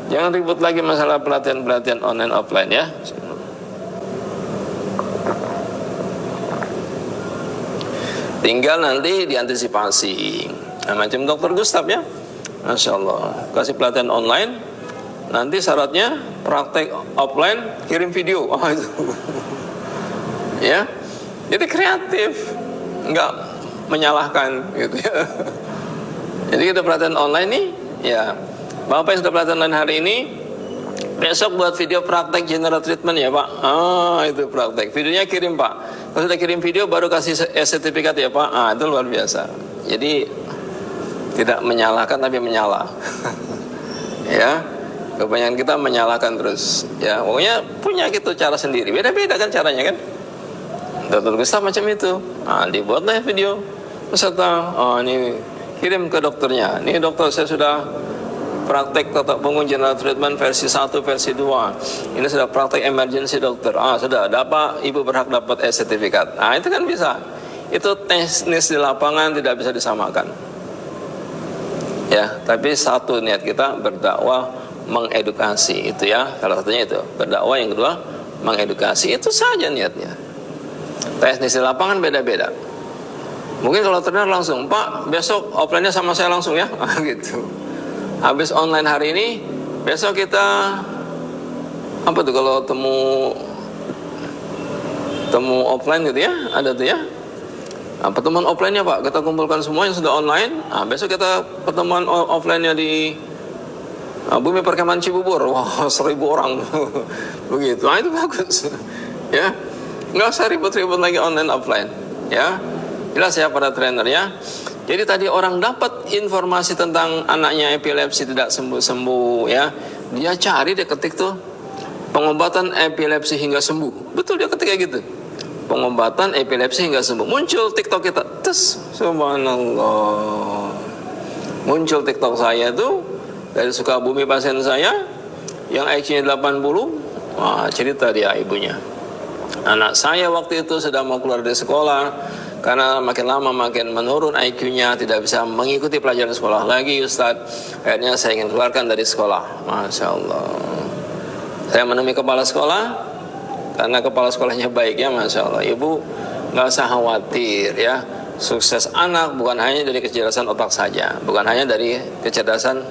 Jangan ribut lagi masalah pelatihan-pelatihan online offline ya. Tinggal nanti diantisipasi. Nah, macam Dokter Gustaf ya. Masya Allah. Kasih pelatihan online. Nanti syaratnya praktek offline kirim video. Oh, itu. Ya. Jadi kreatif. Enggak menyalahkan gitu ya. Jadi kita pelatihan online nih, ya. Bapak yang sudah pelatihan online hari ini, besok buat video praktek general treatment ya Pak. Itu praktek. Videonya kirim Pak. Kalau sudah kirim video baru kasih sertifikat ya Pak. Itu luar biasa. Jadi tidak menyalahkan tapi menyala. Ya. Kebanyakan kita menyalahkan terus. Ya, pokoknya punya gitu cara sendiri. Beda-beda kan caranya kan. Dokter Gustaf macam itu. Dibuatlah video peserta. Ini kirim ke dokternya. Ini dokter saya sudah praktek totok punggung general treatment versi 1, versi 2. Ini sudah praktek emergency dokter. Sudah dapat, ibu berhak dapat sertifikat. Itu kan bisa. Itu teknis di lapangan tidak bisa disamakan. Ya, tapi satu niat kita berdakwah mengedukasi itu ya. Salah satunya itu berdakwah, yang kedua mengedukasi, itu saja niatnya. Teknis di lapangan beda-beda. Mungkin kalau trainer langsung, Pak besok offline-nya sama saya langsung ya, gitu. Habis online hari ini, besok kita apa tuh kalau temu offline gitu ya, ada tuh ya. Pertemuan offline-nya Pak, kita kumpulkan semua yang sudah online. Besok kita pertemuan offline-nya di Bumi Perkemahan Cibubur. Wah, 1.000 orang. Begitu. Itu bagus. Ya. Nggak usah ribut-ribut lagi online offline. Ya. Jelas ya para trainer ya. Jadi tadi orang dapat informasi tentang anaknya epilepsi tidak sembuh-sembuh ya. Dia cari, dia ketik tuh pengobatan epilepsi hingga sembuh. Betul, dia ketik kayak gitu. Pengobatan epilepsi hingga sembuh. Muncul TikTok kita. Tes, subhanallah. Muncul TikTok saya tuh dari Sukabumi, pasien saya yang IQ-nya 80. Cerita dia ibunya. Anak saya waktu itu sudah mau keluar dari sekolah karena makin lama makin menurun IQ-nya, tidak bisa mengikuti pelajaran sekolah lagi Ustadz. Akhirnya saya ingin keluarkan dari sekolah. Masya Allah. Saya menemui kepala sekolah, karena kepala sekolahnya baik ya, Masya Allah. Ibu nggak usah khawatir ya. Sukses anak bukan hanya dari kecerdasan otak saja, bukan hanya dari kecerdasan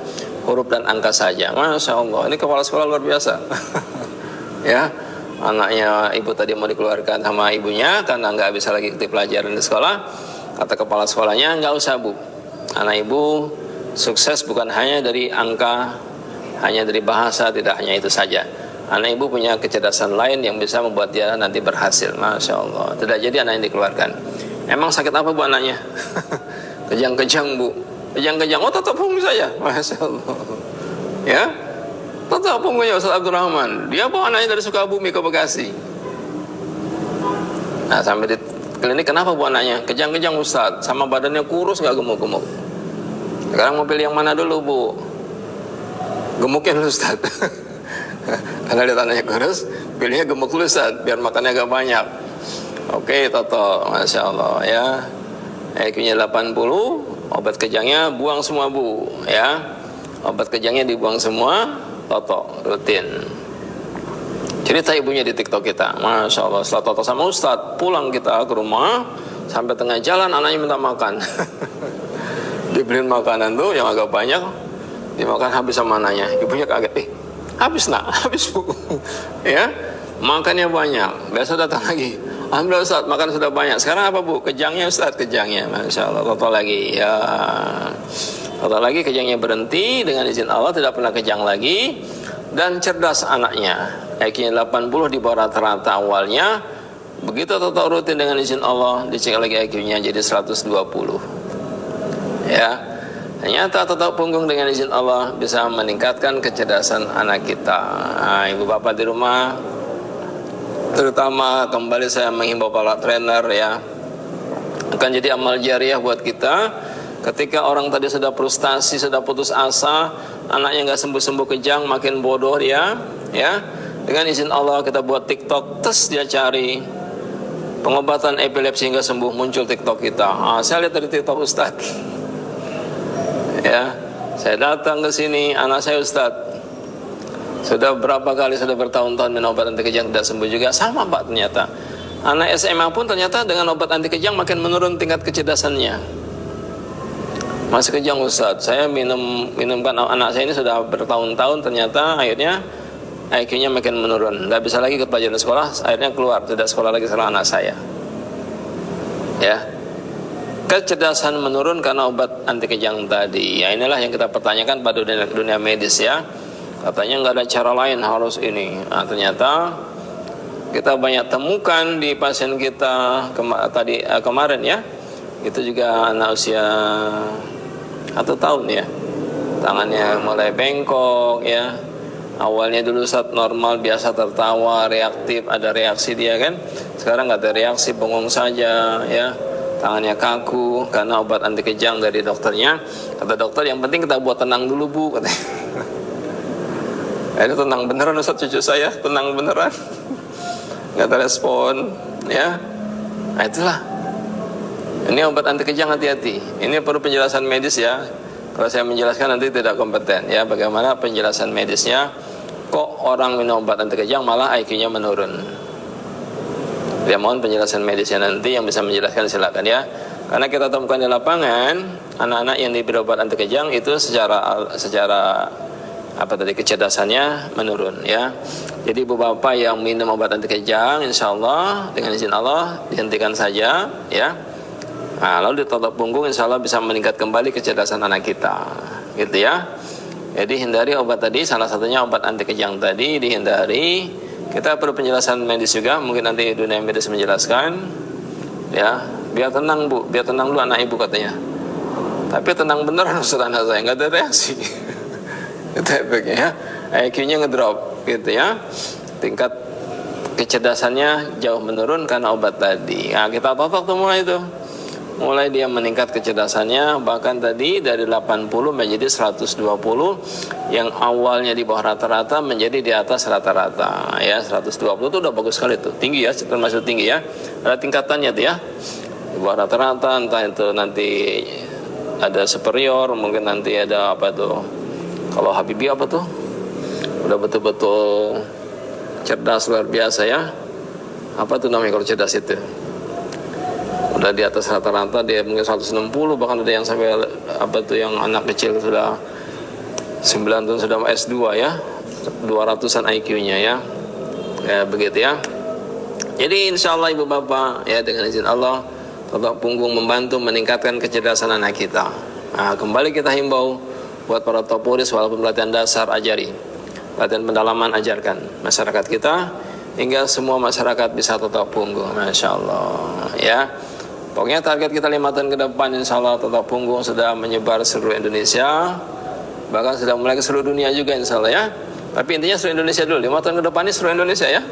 huruf dan angka saja. Masya Allah, ini kepala sekolah luar biasa. Ya, anaknya ibu tadi mau dikeluarkan sama ibunya karena nggak bisa lagi ikuti pelajaran di sekolah. Kata kepala sekolahnya, nggak usah Bu, anak ibu sukses bukan hanya dari angka, hanya dari bahasa, tidak hanya itu saja. Anak ibu punya kecerdasan lain yang bisa membuat dia nanti berhasil. Masya Allah. Tidak jadi anak yang dikeluarkan. Emang sakit apa Bu anaknya? Kejang-kejang Bu. Kejang-kejang. Tetap punggung saya. Masya Allah. Ya, tetap punggungnya Ustaz Abdurrahman. Dia bawa anaknya dari Sukabumi ke Bekasi. Nah, sampai di klinik, kenapa Bu anaknya? Kejang-kejang Ustaz. Sama badannya kurus, nggak gemuk-gemuk. Sekarang mau pilih yang mana dulu Bu? Gemukin Ustaz. Karena lihat anaknya kurus, pilihnya gemuk dulu Ustaz, biar makannya agak banyak. Oke, Toto, Masya Allah ya. IQ-nya 80, obat kejangnya buang semua Bu ya. Obat kejangnya dibuang semua, Toto, rutin. Cerita ibunya di TikTok kita. Masya Allah, setelah Toto sama Ustaz, pulang kita ke rumah, sampai tengah jalan anaknya minta makan. Dibeliin makanan tuh yang agak banyak, dimakan habis sama anaknya. Ibunya kaget, habis nak, habis Bu. Ya, makannya banyak. Besok datang lagi, alhamdulillah Ustaz, makan sudah banyak. Sekarang apa Bu? Kejangnya Ustaz, kejangnya. Masya Allah, Toto lagi ya. Toto lagi, kejangnya berhenti dengan izin Allah, tidak pernah kejang lagi. Dan cerdas anaknya, IQ-nya 80 di bawah rata-rata awalnya. Begitu Toto rutin dengan izin Allah, dicek lagi IQ-nya jadi 120. Ya, ternyata Toto punggung dengan izin Allah bisa meningkatkan kecerdasan anak kita. Ibu bapak di rumah, terutama kembali saya menghimbau para trainer ya, akan jadi amal jariah buat kita. Ketika orang tadi sudah frustasi, sudah putus asa, anaknya nggak sembuh-sembuh kejang, makin bodoh dia, ya. Dengan izin Allah kita buat TikTok, tes dia cari pengobatan epilepsi hingga sembuh, muncul TikTok kita. Saya lihat dari TikTok Ustadz. Ya, saya datang ke sini, anak saya Ustadz sudah berapa kali, sudah bertahun-tahun minum obat anti kejang tidak sembuh juga. Sama Pak, ternyata anak SMA pun ternyata dengan obat anti kejang makin menurun tingkat kecerdasannya. Masih kejang Ustadz, saya minumkan anak saya ini sudah bertahun-tahun, ternyata akhirnya IQ-nya makin menurun, nggak bisa lagi ke pelajaran sekolah, akhirnya keluar, tidak sekolah lagi sama anak saya. Ya, kecerdasan menurun karena obat anti kejang tadi. Ya, inilah yang kita pertanyakan pada dunia medis ya. Katanya nggak ada cara lain, harus ini. Nah, ternyata kita banyak temukan di pasien kita kemarin ya. Itu juga anak usia 1 tahun ya, tangannya mulai bengkok ya. Awalnya dulu saat normal, biasa tertawa, reaktif, ada reaksi dia kan. Sekarang nggak ada reaksi, bengong saja ya. Tangannya kaku karena obat anti kejang dari dokternya. Kata dokter, yang penting kita buat tenang dulu Bu, katanya. Itu tenang beneran Ustaz, cucu saya tenang beneran. Nggak ada respon ya. Nah itulah, ini obat anti kejang, hati-hati. Ini perlu penjelasan medis ya. Kalau saya menjelaskan nanti tidak kompeten ya. Bagaimana penjelasan medisnya, kok orang minum obat anti kejang malah IQ-nya menurun. Ya, mohon penjelasan medisnya nanti, yang bisa menjelaskan silakan ya. Karena kita temukan di lapangan, anak-anak yang diberi obat anti kejang itu secara kecerdasannya menurun ya. Jadi ibu bapak yang minum obat anti kejang, insya Allah dengan izin Allah dihentikan saja ya. Nah, lalu di tolak punggung insya Allah bisa meningkat kembali kecerdasan anak kita, gitu ya. Jadi hindari obat tadi, salah satunya obat anti kejang tadi dihindari. Kita perlu penjelasan medis juga, mungkin nanti dunia medis menjelaskan ya. Biar tenang Bu, biar tenang dulu anak ibu katanya. Tapi tenang beneran Ustaz, anak saya nggak ada reaksi. Itu efeknya ya, IQ-nya ngedrop gitu ya. Tingkat kecerdasannya jauh menurun karena obat tadi. Nah, kita totok tuh mulai dia meningkat kecerdasannya, bahkan tadi dari 80 menjadi 120, yang awalnya di bawah rata-rata menjadi di atas rata-rata ya. 120 itu udah bagus sekali tuh, tinggi ya, termasuk tinggi ya. Ada tingkatannya tuh ya, di bawah rata-rata, entah itu nanti ada superior, mungkin nanti ada apa tuh, kalau Habibie apa tuh, udah betul-betul cerdas luar biasa ya. Apa tuh namanya kalau cerdas itu, udah di atas rata-rata, dia mungkin 160, bahkan ada yang sampai apa tuh, yang anak kecil sudah 9 tahun sudah S2 ya, 200-an IQ-nya ya. Ya begitu ya. Jadi insya Allah ibu bapak ya, dengan izin Allah tolak punggung membantu meningkatkan kecerdasan anak kita. Nah, kembali kita himbau buat para topuris, walaupun pelatihan dasar ajari, pelatihan pendalaman ajarkan masyarakat kita, hingga semua masyarakat bisa tolak punggung. Masya Allah ya. Pokoknya target kita 5 tahun ke depan, insya Allah tolak punggung sudah menyebar seluruh Indonesia, bahkan sudah mulai ke seluruh dunia juga insya Allah ya. Tapi intinya seluruh Indonesia dulu, 5 tahun ke depan ini seluruh Indonesia ya.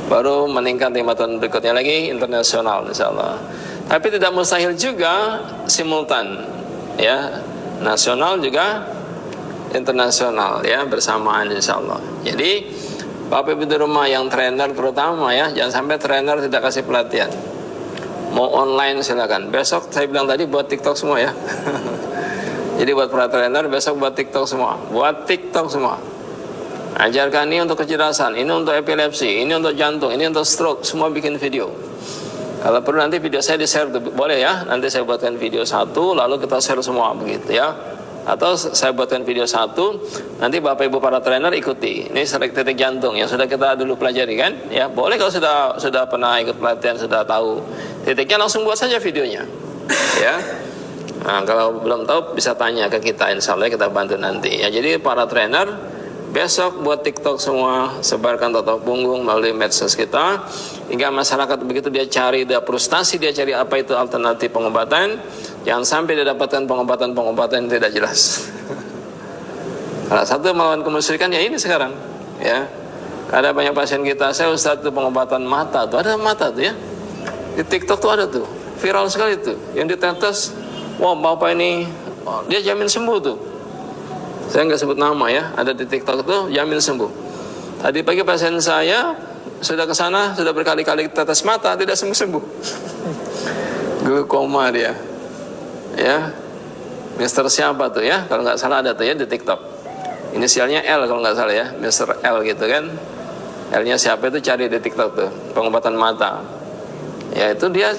Baru meningkat 5 tahun berikutnya lagi internasional insya Allah. Tapi tidak mustahil juga simultan ya, nasional juga internasional ya, bersamaan insya Allah. Jadi Bapak Ibu di rumah yang trainer terutama ya, jangan sampai trainer tidak kasih pelatihan. Mau online silakan. Besok saya bilang tadi buat TikTok semua ya. Jadi buat para trainer besok buat TikTok semua. Buat TikTok semua. Ajarkan ini untuk kecerdasan, ini untuk epilepsi, ini untuk jantung, ini untuk stroke, semua bikin video. Kalau perlu nanti video saya di-share, boleh ya. Nanti saya buatkan video 1, lalu kita share semua begitu ya. Atau saya buatkan video 1, nanti Bapak Ibu para trainer ikuti. Ini titik jantung yang sudah kita dulu pelajari kan ya. Boleh kalau sudah pernah ikut pelatihan, sudah tahu titiknya, langsung buat saja videonya ya. Nah, kalau belum tahu bisa tanya ke kita, insya Allah kita bantu nanti ya. Jadi para trainer besok buat TikTok semua, sebarkan tolak punggung melalui medsos kita, hingga masyarakat begitu dia cari, dia frustasi, dia cari apa itu alternatif pengobatan, jangan sampai dia dapatkan pengobatan yang tidak jelas. Salah satu melawan kemusyrikan ya ini sekarang ya. Ada banyak pasien kita, saya Ustaz tuh pengobatan mata tuh, ada mata tuh ya, di TikTok tuh ada tuh, viral sekali tuh, yang ditetes, wah bapak ini dia jamin sembuh tuh. Saya nggak sebut nama ya, ada di TikTok itu jamin sembuh. Tadi pagi pasien saya sudah ke sana, sudah berkali-kali tetes mata, tidak sembuh-sembuh. Glukoma dia. Ya. Mister siapa tuh ya? Kalau nggak salah ada tuh ya di TikTok. Inisialnya L kalau nggak salah ya, Mister L gitu kan. L-nya siapa itu cari di TikTok tuh, pengobatan mata. Ya itu dia,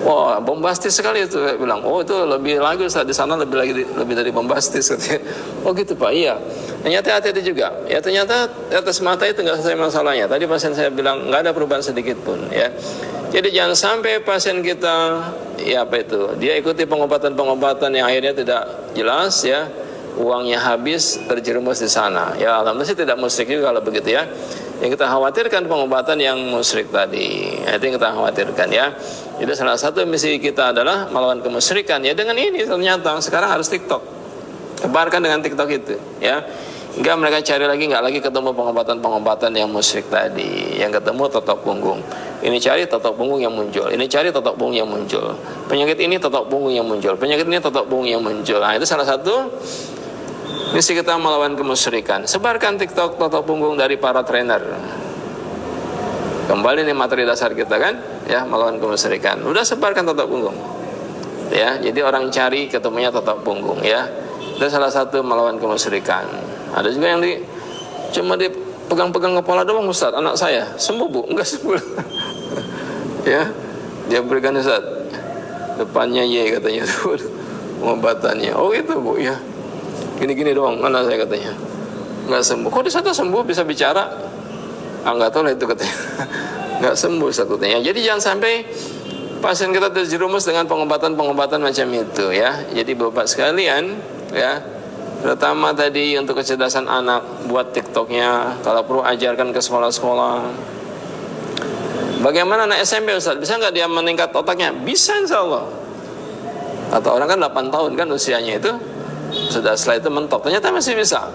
wah bombastis sekali itu. Saya bilang, oh itu lebih lagi Ustaz, di sana lebih dari bombastis. Oh gitu Pak, iya. Ternyata hati-hati juga. Ya ternyata atas mata itu nggak selesai masalahnya. Tadi pasien saya bilang nggak ada perubahan sedikit pun ya. Jadi jangan sampai pasien kita, ya apa itu, dia ikuti pengobatan-pengobatan yang akhirnya tidak jelas ya. Uangnya habis terjerumus di sana. Ya alhamdulillah sih tidak musyrik juga kalau begitu ya. Yang kita khawatirkan pengobatan yang musyrik tadi. Itu yang kita khawatirkan ya. Jadi salah satu misi kita adalah melawan kemusyrikan. Ya dengan ini ternyata sekarang harus TikTok. Tebarkan dengan TikTok itu ya. Enggak, mereka cari lagi, enggak lagi ketemu pengobatan-pengobatan yang musyrik tadi. Yang ketemu totok punggung. Ini cari totok punggung yang muncul. Ini cari totok punggung yang muncul. Penyakit ini totok punggung yang muncul. Penyakit ini totok punggung yang muncul. Nah itu salah satu misi kita melawan kemusyrikan. Sebarkan TikTok totok punggung dari para trainer. Kembali nih materi dasar kita kan, ya melawan kemusyrikan. Udah sebarkan totok punggung. Ya, jadi orang cari ketemunya totok punggung ya. Itu salah satu melawan kemusyrikan. Ada juga yang cuma dipegang-pegang kepala doang Ustaz, anak saya sembuh Bu, enggak sembuh. Ya, dia berikan Ustaz. Depannya Y katanya tuh pengobatannya. Oh itu Bu ya. Gini-gini doang anak saya katanya. Enggak sembuh. Kok di sana sembuh bisa bicara? Enggak tahu lah itu katanya. Enggak sembuh satunya. Jadi jangan sampai pasien kita terjerumus dengan pengobatan-pengobatan macam itu ya. Jadi Bapak sekalian ya, pertama tadi untuk kecerdasan anak, buat TikToknya, kalau perlu ajarkan ke sekolah-sekolah. Bagaimana anak SMP Ustaz? Bisa nggak dia meningkat otaknya? Bisa insya Allah. Atau orang kan 8 tahun kan usianya itu, sudah setelah itu mentok, ternyata masih bisa.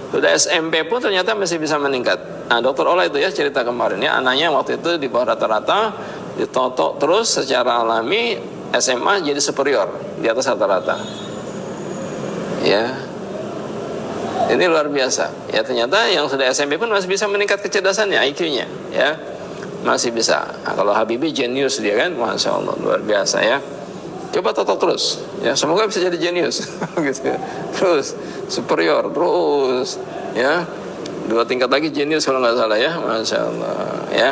Sudah SMP pun ternyata masih bisa meningkat. Nah Dokter Ola itu ya cerita kemarin ya, anaknya waktu itu di bawah rata-rata, ditotok terus secara alami, SMA jadi superior, di atas rata-rata. Ya, ini luar biasa. Ya ternyata yang sudah SMP pun masih bisa meningkat kecerdasannya, IQ-nya, ya masih bisa. Nah, kalau Habibie jenius dia kan, masya Allah luar biasa ya. Coba totok terus, ya semoga bisa jadi jenius, gitu ya. Terus superior, terus, ya 2 tingkat lagi jenius kalau nggak salah ya, masya Allah ya.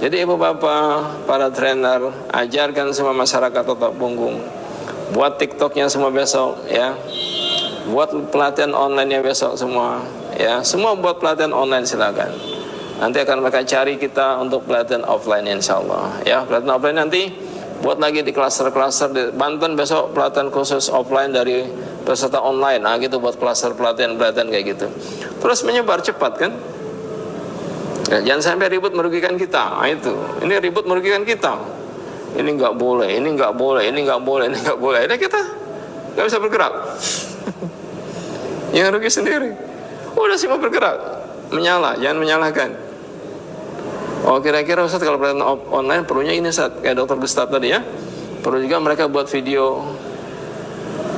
Jadi ibu bapak, para trainer, ajarkan semua masyarakat totok punggung. Buat TikToknya semua besok ya. Buat pelatihan online-nya besok semua ya, semua buat pelatihan online silakan. Nanti akan mereka cari kita untuk pelatihan offline insyaallah ya. Pelatihan offline nanti buat lagi di klaster-klaster di Banten besok pelatihan khusus offline dari peserta online. Nah gitu buat klaster pelatihan-pelatihan kayak gitu. Terus menyebar cepat kan? Ya, jangan sampai ribut merugikan kita. Nah, itu. Ini ribut merugikan kita. Ini nggak boleh, ini nggak boleh, ini nggak boleh, ini nggak boleh. Ini kita nggak bisa bergerak. Yang rugi sendiri. Udah sih mau bergerak, menyala, jangan menyalahkan. Oh kira-kira Ustaz kalau pelatihan online perlunya ini Ustaz, kayak Dokter Gustaf tadi ya. Perlu juga mereka buat video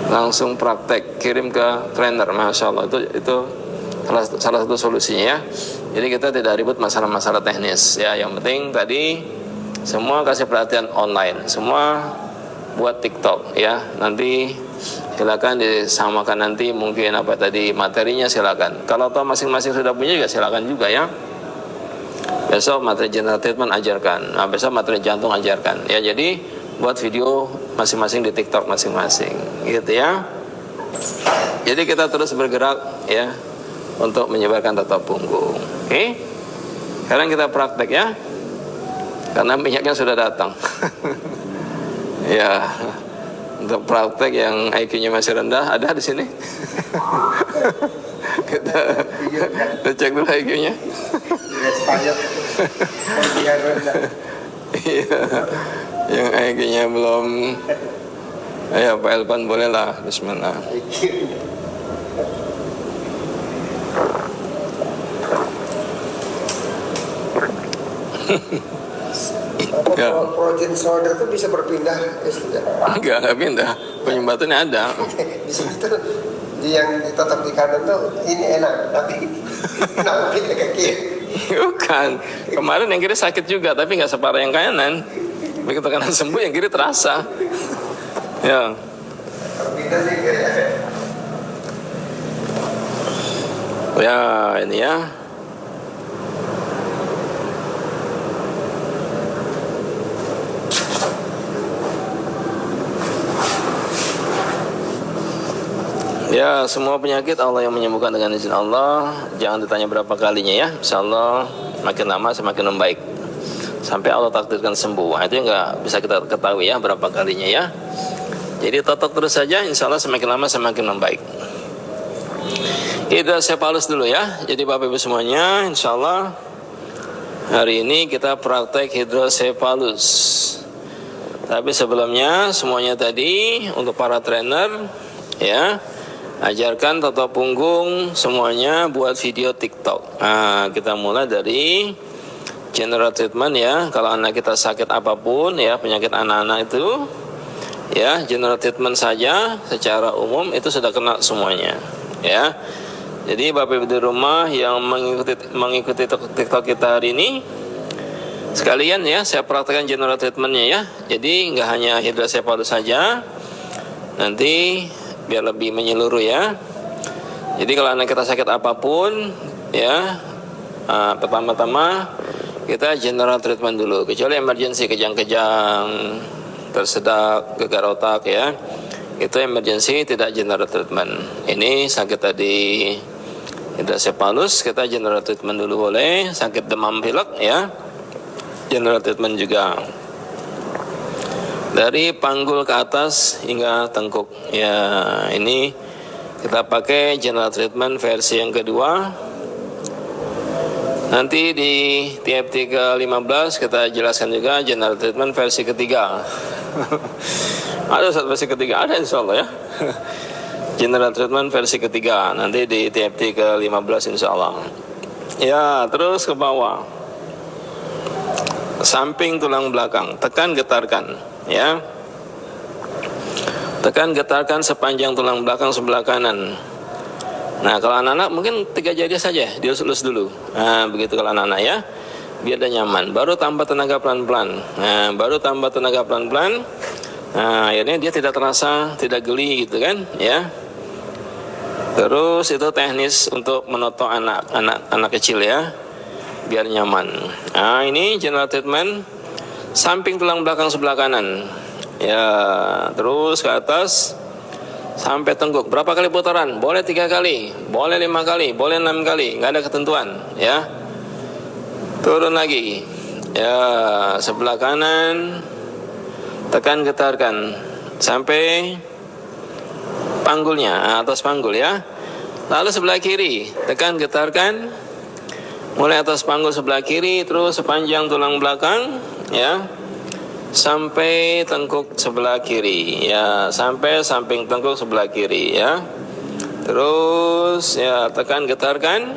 langsung praktek, kirim ke trainer, masya Allah itu salah satu solusinya ya. Jadi kita tidak ribut masalah-masalah teknis ya. Yang penting tadi semua kasih pelatihan online, semua buat TikTok ya. Nanti silakan disamakan nanti mungkin apa tadi materinya silakan. Kalau toh masing-masing sudah punya juga silakan juga ya. Besok materi general treatment ajarkan. Nah, besok materi jantung ajarkan. Ya jadi buat video masing-masing di TikTok masing-masing gitu ya. Jadi kita terus bergerak ya untuk menyebarkan totok punggung. Oke. Sekarang kita praktek ya. Karena minyaknya sudah datang. Ya. Untuk praktek yang IQ-nya masih rendah ada di sini. kita cek dulu IQ-nya. Iya. Yang IQ-nya belum. Ayo Pak Elvan bolehlah. Bismillah.
Ya. Protein solder itu bisa berpindah?
Enggak pindah. Penyumbatannya ada.
Di sini tuh yang ditotok di kanan tuh ini enak, tapi kenapa pindah ke kiri?
Bukan. Kemarin yang kiri sakit juga, tapi nggak separah yang kanan. Begitu kanan sembuh, yang kiri terasa. Ya.
Kalau pindah sih kayak
Ya, ini ya. Ya, semua penyakit Allah yang menyembuhkan dengan izin Allah. Jangan ditanya berapa kalinya ya. Insya Allah makin lama semakin membaik sampai Allah takdirkan sembuh. Nah, itu yang nggak bisa kita ketahui ya berapa kalinya ya. Jadi totok terus saja, insya Allah semakin lama semakin membaik. Hidrosefalus dulu ya. Jadi Bapak Ibu semuanya, insya Allah hari ini kita praktek hidrosefalus. Tapi sebelumnya semuanya tadi untuk para trainer ya, ajarkan toto punggung semuanya buat video TikTok. Nah, kita mulai dari general treatment ya. Kalau anak kita sakit apapun ya, penyakit anak-anak itu ya, general treatment saja secara umum itu sudah kena semuanya ya. Jadi Bapak Ibu di rumah yang mengikuti TikTok kita hari ini sekalian ya, saya praktekkan general treatmentnya ya. Jadi nggak hanya hidrosefalus saja, nanti biar lebih menyeluruh ya. Jadi kalau anak kita sakit apapun ya, pertama-tama kita general treatment dulu, kecuali emergency, kejang-kejang, tersedak, gegar otak ya, itu emergency, tidak general treatment. Ini sakit tadi hidrosefalus, kita general treatment dulu boleh. Sakit demam pilek ya, general treatment juga. Dari panggul ke atas hingga tengkuk ya, ini kita pakai general treatment versi yang kedua. Nanti di TFT ke-15 kita jelaskan juga general treatment versi ketiga. Ada versi ketiga, ada insya Allah ya. General treatment versi ketiga nanti di TFT ke-15 insya Allah. Ya, terus ke bawah, samping tulang belakang, tekan getarkan ya. Tekan getarkan sepanjang tulang belakang sebelah kanan. Nah, kalau anak-anak mungkin 3 jari saja, dielus-elus dulu. Nah, begitu kalau anak-anak ya, biar dia nyaman. Baru tambah tenaga pelan-pelan. Nah, baru tambah tenaga pelan-pelan. Nah, akhirnya dia tidak terasa, tidak geli gitu kan, ya. Terus itu teknis untuk menotok anak kecil ya, biar nyaman. Nah, ini general treatment samping tulang belakang sebelah kanan. Ya, terus ke atas sampai tengkuk. Berapa kali putaran? Boleh 3 kali, boleh 5 kali, boleh 6 kali, nggak ada ketentuan ya. Turun lagi ya, sebelah kanan, tekan getarkan sampai panggulnya, atas panggul ya. Lalu sebelah kiri, tekan getarkan mulai atas panggul sebelah kiri, terus sepanjang tulang belakang ya, sampai tengkuk sebelah kiri ya, sampai samping tengkuk sebelah kiri ya. Terus ya, tekan getarkan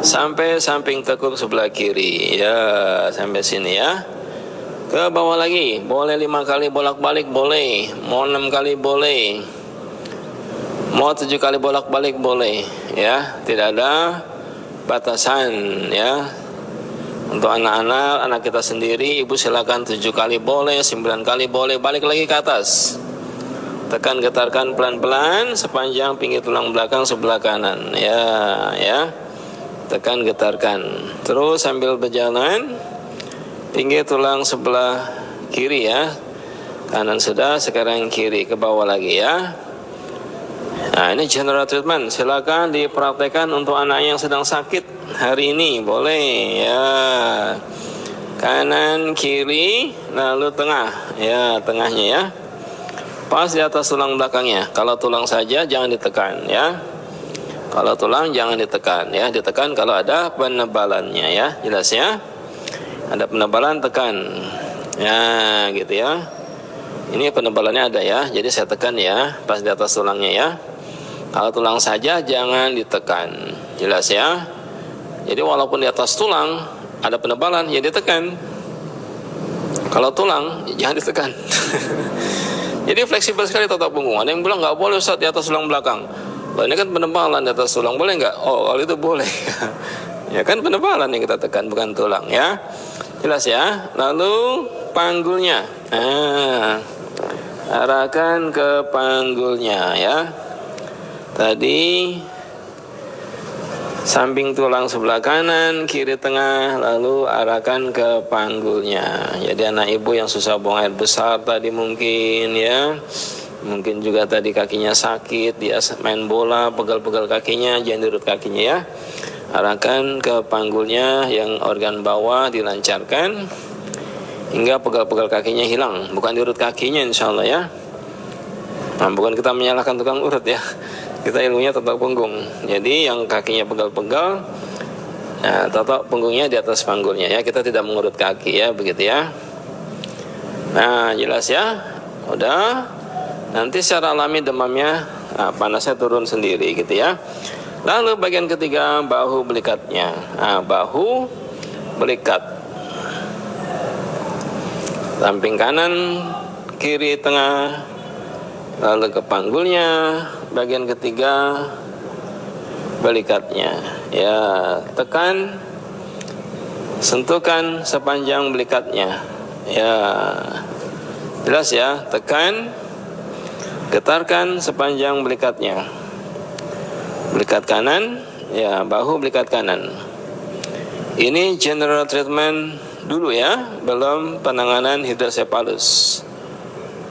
sampai samping tengkuk sebelah kiri ya, sampai sini ya. Ke bawah lagi, boleh 5 kali bolak-balik boleh, mau 6 kali boleh, mau 7 kali bolak-balik boleh ya, tidak ada batasan ya. Untuk anak-anak, anak kita sendiri, ibu silakan 7 kali boleh, 9 kali boleh. Balik lagi ke atas, tekan getarkan pelan-pelan sepanjang pinggir tulang belakang sebelah kanan ya, ya. Tekan getarkan terus sambil berjalan pinggir tulang sebelah kiri ya, kanan sudah, sekarang kiri, ke bawah lagi ya. Nah, ini general treatment, silakan dipraktekkan untuk anak yang sedang sakit hari ini, boleh ya. Kanan, kiri, lalu tengah ya, tengahnya ya, pas di atas tulang belakangnya. Kalau tulang saja jangan ditekan ya, kalau tulang jangan ditekan ya, ditekan kalau ada penebalannya ya, jelas ya. Ada penebalan, tekan ya, gitu ya. Ini penebalannya ada ya, jadi saya tekan ya, pas di atas tulangnya ya. Kalau tulang saja jangan ditekan, jelas ya. Jadi walaupun di atas tulang ada penebalan, ya ditekan. Kalau tulang jangan ditekan. Jadi fleksibel sekali tatak punggung. Ada yang bilang nggak boleh Ustaz di atas tulang belakang. Loh, ini kan penebalan di atas tulang, boleh nggak? Oh, kalau itu boleh. Ya kan penebalan yang kita tekan, bukan tulang ya. Jelas ya. Lalu panggulnya. Arahkan ke panggulnya ya. Tadi samping tulang sebelah kanan, kiri tengah, lalu arahkan ke panggulnya. Jadi anak ibu yang susah buang air besar tadi mungkin ya, mungkin juga tadi kakinya sakit, dia main bola, pegal-pegal kakinya, jangan diurut kakinya ya. Arahkan ke panggulnya yang organ bawah, dilancarkan hingga pegal-pegal kakinya hilang, bukan diurut kakinya insya Allah ya. Nah, bukan kita menyalahkan tukang urut ya, kita ilmunya tatak punggung. Jadi yang kakinya pegal-pegal, nah, tatak punggungnya di atas panggulnya ya, kita tidak mengurut kaki ya, begitu ya. Nah, jelas ya. Udah. Nanti secara alami demamnya, panasnya turun sendiri gitu ya. Lalu bagian ketiga, bahu belikatnya. Nah, bahu belikat. Samping kanan, kiri, tengah, lalu ke panggulnya. Bagian ketiga, belikatnya. Ya, tekan, sentuhkan sepanjang belikatnya. Ya, jelas ya. Tekan, getarkan sepanjang belikatnya. Belikat kanan, ya, bahu belikat kanan. Ini general treatment dulu ya, belum penanganan hidrosepalus.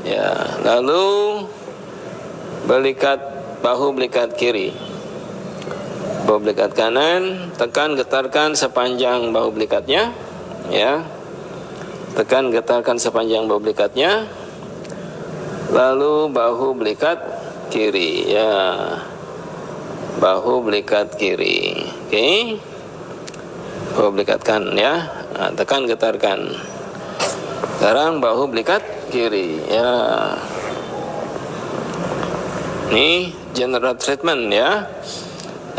Ya, lalu belikat bahu belikat kiri. Bahu belikat kanan, tekan getarkan sepanjang bahu belikatnya, ya. Tekan getarkan sepanjang bahu belikatnya. Lalu bahu belikat kiri, ya. Bahu belikat kiri. Oke. Bahu belikat kanan ya. Nah, tekan getarkan. Sekarang bahu belikat kiri, ya. Ini general treatment ya.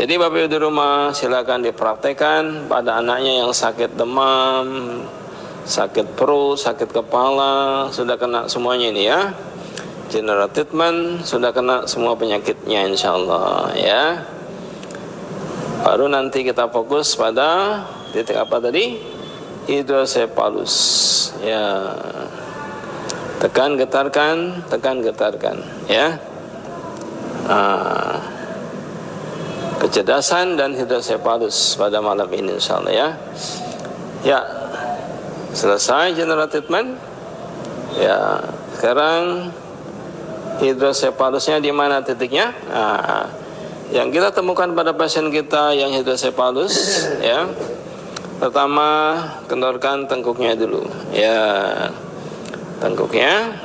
Jadi Bapak Ibu di rumah silakan dipraktekkan pada anaknya yang sakit demam, sakit perut, sakit kepala, sudah kena semuanya ini ya. General treatment, sudah kena semua penyakitnya insyaallah ya. Baru nanti kita fokus pada titik apa tadi? Hidrosepalus ya. Tekan getarkan ya. Kecerdasan dan hidrosepalus pada malam ini insyaallah ya. Ya, selesai general treatment. Ya, sekarang hidrosepalusnya di mana titiknya? Yang kita temukan pada pasien kita yang hidrosepalus ya. Pertama, kendorkan tengkuknya dulu. Ya, tengkuknya.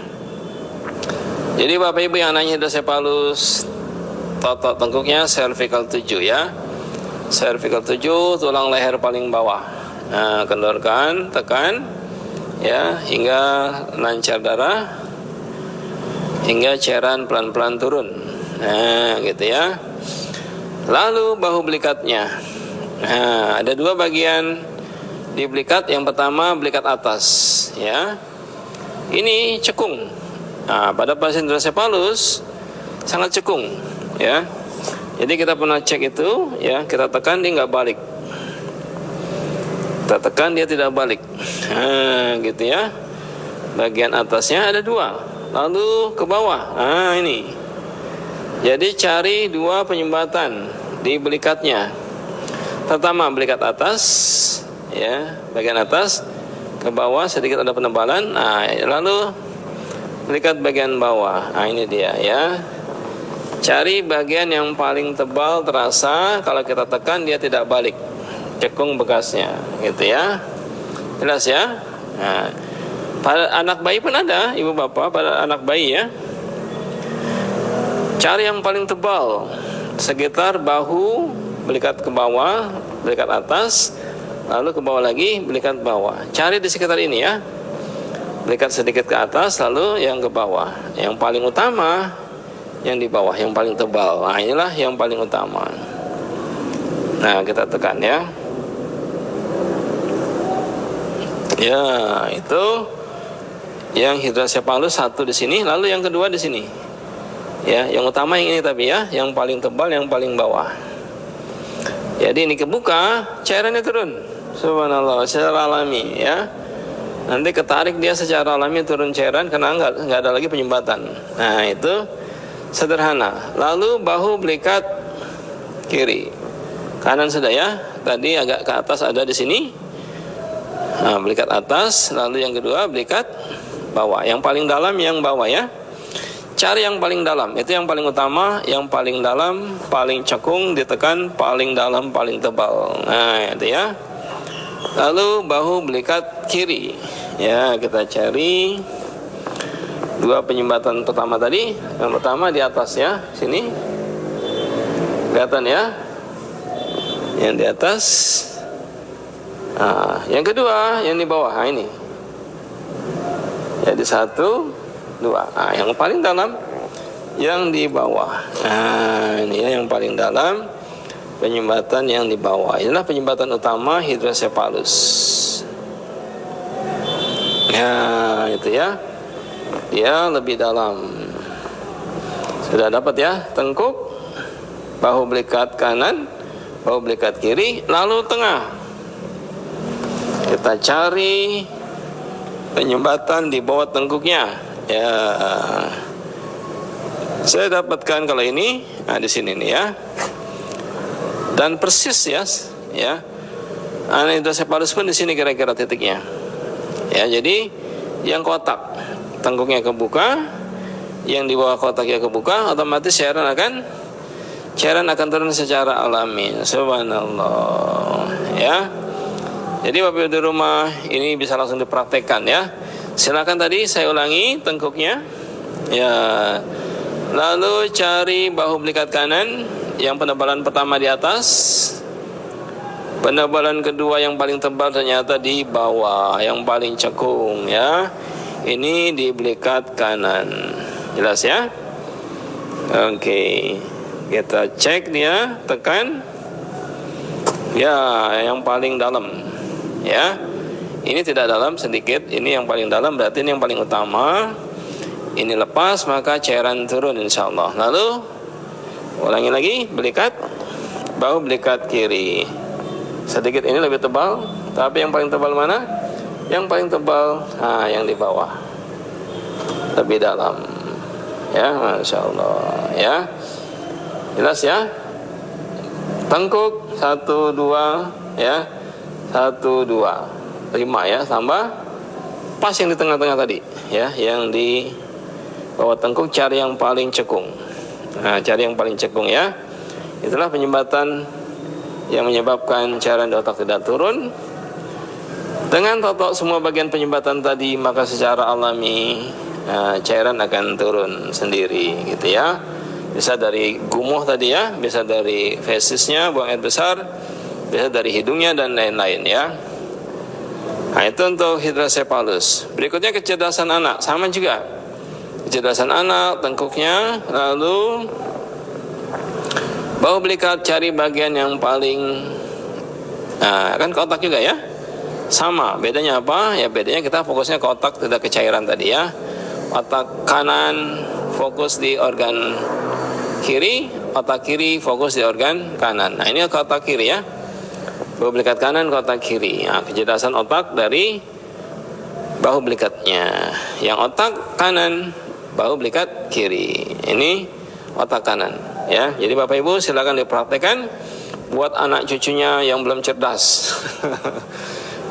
Jadi Bapak Ibu yang nanya hidrosepalus, totok tengkuknya cervical 7 ya. Cervical 7, tulang leher paling bawah. Nah, kendorkan, tekan ya hingga lancar darah, hingga cairan pelan-pelan turun. Nah, gitu ya. Lalu bahu belikatnya. Nah, ada dua bagian di belikat. Yang pertama belikat atas, ya. Ini cekung. Nah, pada pasien hidrosepalus sangat cekung, ya. Jadi kita pernah cek itu, ya. Kita tekan dia nggak balik. Kita tekan dia tidak balik. Nah, gitu ya. Bagian atasnya ada dua. Lalu ke bawah, ini. Jadi cari dua penyumbatan di belikatnya. Pertama belikat atas, ya, bagian atas. Ke bawah sedikit ada penebalan. Nah, lalu belikat bagian bawah. Nah, ini dia ya. Cari bagian yang paling tebal terasa. Kalau kita tekan dia tidak balik, cekung bekasnya, gitu ya. Jelas ya. Nah, pada anak bayi pun ada, ibu bapak, pada anak bayi ya. Cari yang paling tebal, sekitar bahu, belikat ke bawah, belikat atas, lalu ke bawah lagi, belikat bawah. Cari di sekitar ini ya. Belikat sedikit ke atas, lalu yang ke bawah. Yang paling utama, yang di bawah, yang paling tebal. Nah, inilah yang paling utama. Nah, kita tekan ya. Ya, itu yang hidrosepalus satu di sini, lalu yang kedua di sini. Ya, yang utama yang ini tapi ya, yang paling tebal, yang paling bawah. Jadi ini kebuka, cairannya turun. Subhanallah, secara alami ya. Nanti ketarik dia secara alami turun cairan karena nggak ada lagi penyumbatan. Nah itu sederhana. Lalu bahu belikat kiri, kanan sudah ya. Tadi agak ke atas ada di sini. Nah, belikat atas. Lalu yang kedua belikat bawah. Yang paling dalam yang bawah ya. Cari yang paling dalam, itu yang paling utama, yang paling dalam, paling cekung, ditekan, paling dalam, paling tebal. Nah, itu ya. Lalu bahu belikat kiri. Ya, kita cari dua penyumbatan pertama tadi. Yang pertama di atas ya, sini. Kelihatan ya? Yang di atas. Nah, yang kedua, yang di bawah. Nah, ini. Jadi 1, 2. Nah, yang paling dalam yang di bawah. Nah, ini ya yang paling dalam, penyumbatan yang di bawah. Inilah penyumbatan utama hidrosepalus. Ya, itu ya. Dia lebih dalam. Sudah dapat ya, tengkuk, bahu belikat kanan, bahu belikat kiri, lalu tengah. Kita cari penyumbatan di bawah tengkuknya. Ya, saya dapatkan kalau ini, nah di sini nih ya, dan persis ya, ya, hidrosepalus pun di sini kira-kira titiknya. Ya, jadi yang kotak tengkuknya kebuka, yang di bawah kotaknya kebuka, otomatis cairan akan turun secara alami. Subhanallah. Ya, jadi Bapak Ibu di rumah ini bisa langsung dipraktekkan ya. Silakan tadi saya ulangi tengkuknya. Ya. Lalu cari bahu belikat kanan, yang penebalan pertama di atas. Penebalan kedua yang paling tebal ternyata di bawah, yang paling cekung ya. Ini di belikat kanan. Jelas ya? Oke. Kita cek dia, tekan. Ya, yang paling dalam. Ya. Ini tidak dalam sedikit, ini yang paling dalam, berarti ini yang paling utama. Ini lepas, maka cairan turun insyaallah. Lalu ulangi lagi, belikat, bahu belikat kiri. Sedikit ini lebih tebal, tapi yang paling tebal mana? Yang paling tebal, nah yang di bawah, lebih dalam. Ya, masya Allah. Ya, jelas ya. Tengkuk 1, 2, ya, 1, 2. 5 ya, tambah pas yang di tengah-tengah tadi ya, yang di bawah tengkuk cari yang paling cekung. Nah, cari yang paling cekung ya. Itulah penyumbatan yang menyebabkan cairan di otak tidak turun. Dengan total semua bagian penyumbatan tadi, maka secara alami cairan akan turun sendiri gitu ya. Bisa dari gumuh tadi ya, bisa dari fesisnya, buang air besar, bisa dari hidungnya dan lain-lain ya. Nah, itu untuk hidrosepalus. Berikutnya kecerdasan anak, sama juga. Kecerdasan anak, tengkuknya, lalu bahu belikat cari bagian yang paling, nah kan kotak juga ya. Sama, bedanya apa? Ya bedanya kita fokusnya ke otak, tidak ke cairan tadi ya. Otak kanan fokus di organ kiri, otak kiri fokus di organ kanan. Nah, ini ke otak kiri ya. Bahu belikat kanan ke otak kiri. Nah, kecerdasan otak dari bahu belikatnya. Yang otak kanan, bahu belikat kiri. Ini otak kanan ya. Jadi Bapak Ibu silakan dipraktekkan buat anak cucunya yang belum cerdas.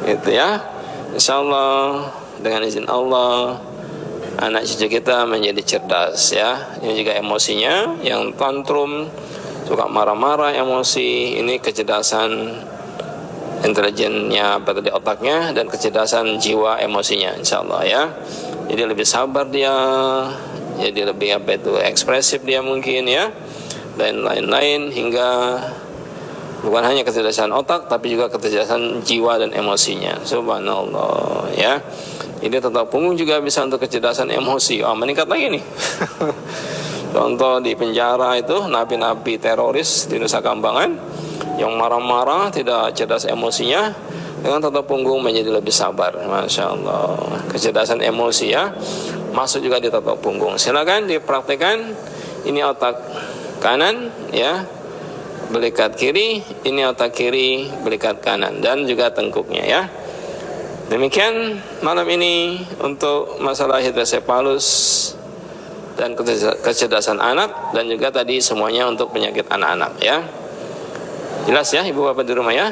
Gitu ya. Insyaallah dengan izin Allah anak cucu kita menjadi cerdas ya. Ini juga emosinya yang tantrum, suka marah-marah emosi, ini kecerdasan intelijennya pada di otaknya dan kecerdasan jiwa emosinya insyaallah ya. Jadi lebih sabar dia, jadi lebih ekspresif dia mungkin ya, dan lain-lain, hingga bukan hanya kecerdasan otak tapi juga kecerdasan jiwa dan emosinya. Subhanallah ya. Jadi total punggung juga bisa untuk kecerdasan emosi. Meningkat lagi nih. Contoh di penjara itu napi-napi teroris di Nusa Kambangan yang marah-marah, tidak cerdas emosinya, Dengan tata punggung menjadi lebih sabar. Masya Allah. Kecerdasan emosi ya, masuk juga di tata punggung. Silakan dipraktekkan. Ini otak kanan ya, belikat kiri. Ini otak kiri, belikat kanan, dan juga tengkuknya ya. Demikian malam ini untuk masalah hidrosepalus dan kecerdasan anak, dan juga tadi semuanya untuk penyakit anak-anak ya. Jelas ya ibu bapak di rumah ya.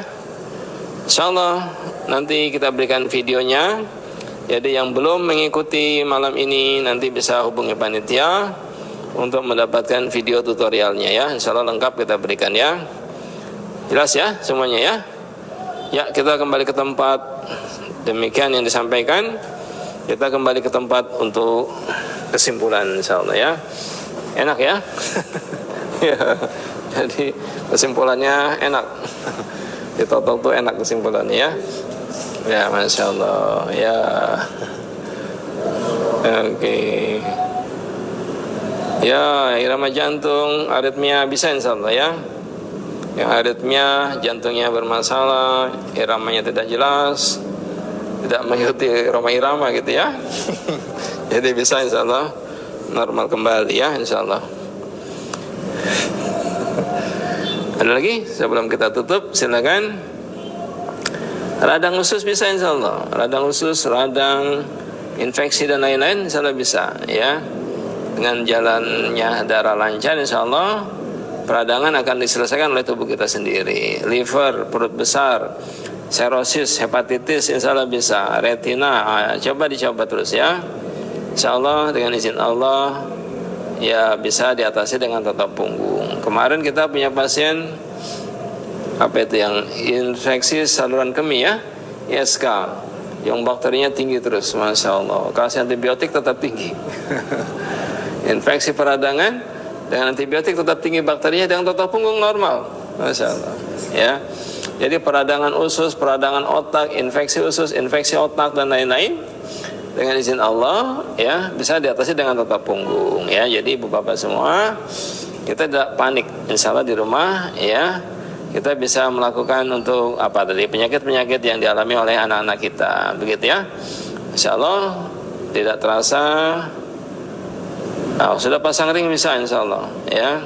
Insyaallah nanti kita berikan videonya. Jadi yang belum mengikuti malam ini nanti bisa hubungi panitia untuk mendapatkan video tutorialnya ya. Insyaallah lengkap kita berikan ya. Jelas ya semuanya ya. Ya, kita kembali ke tempat. Demikian yang disampaikan. Kita kembali ke tempat untuk kesimpulan insyaallah ya. Enak ya. Ya. Jadi kesimpulannya enak. Ditotok tuh enak kesimpulannya ya. Ya, Masya Allah ya. Oke. Ya, irama jantung, aritmia bisa insyaallah ya. Yang aritmia, jantungnya bermasalah, iramanya tidak jelas, tidak mengikuti irama-irama gitu ya. Jadi bisa insyaallah normal kembali ya insyaallah. Ada lagi sebelum kita tutup silakan. Radang usus bisa insyaallah. Radang usus, radang infeksi dan lain-lain insyaallah bisa ya. Dengan jalannya darah lancar insyaallah peradangan akan diselesaikan oleh tubuh kita sendiri. Liver, perut besar, serosis, hepatitis insyaallah bisa. Retina, coba dicoba terus ya. Insyaallah dengan izin Allah ya bisa diatasi dengan tata punggung. Kemarin kita punya pasien apa itu yang infeksi saluran kemih ya, ISK, yang bakterinya tinggi terus, Masya Allah. Kasih antibiotik tetap tinggi. Infeksi peradangan dengan antibiotik tetap tinggi bakterinya, dengan tata punggung normal, Masya Allah ya. Jadi peradangan usus, peradangan otak, infeksi usus, infeksi otak dan lain-lain dengan izin Allah ya bisa diatasi dengan tata punggung ya. Jadi ibu bapak semua kita tidak panik, insya Allah di rumah ya kita bisa melakukan untuk apa tadi penyakit-penyakit yang dialami oleh anak-anak kita begitu ya. Insya Allah tidak terasa. Sudah pasang ring bisa insya Allah ya.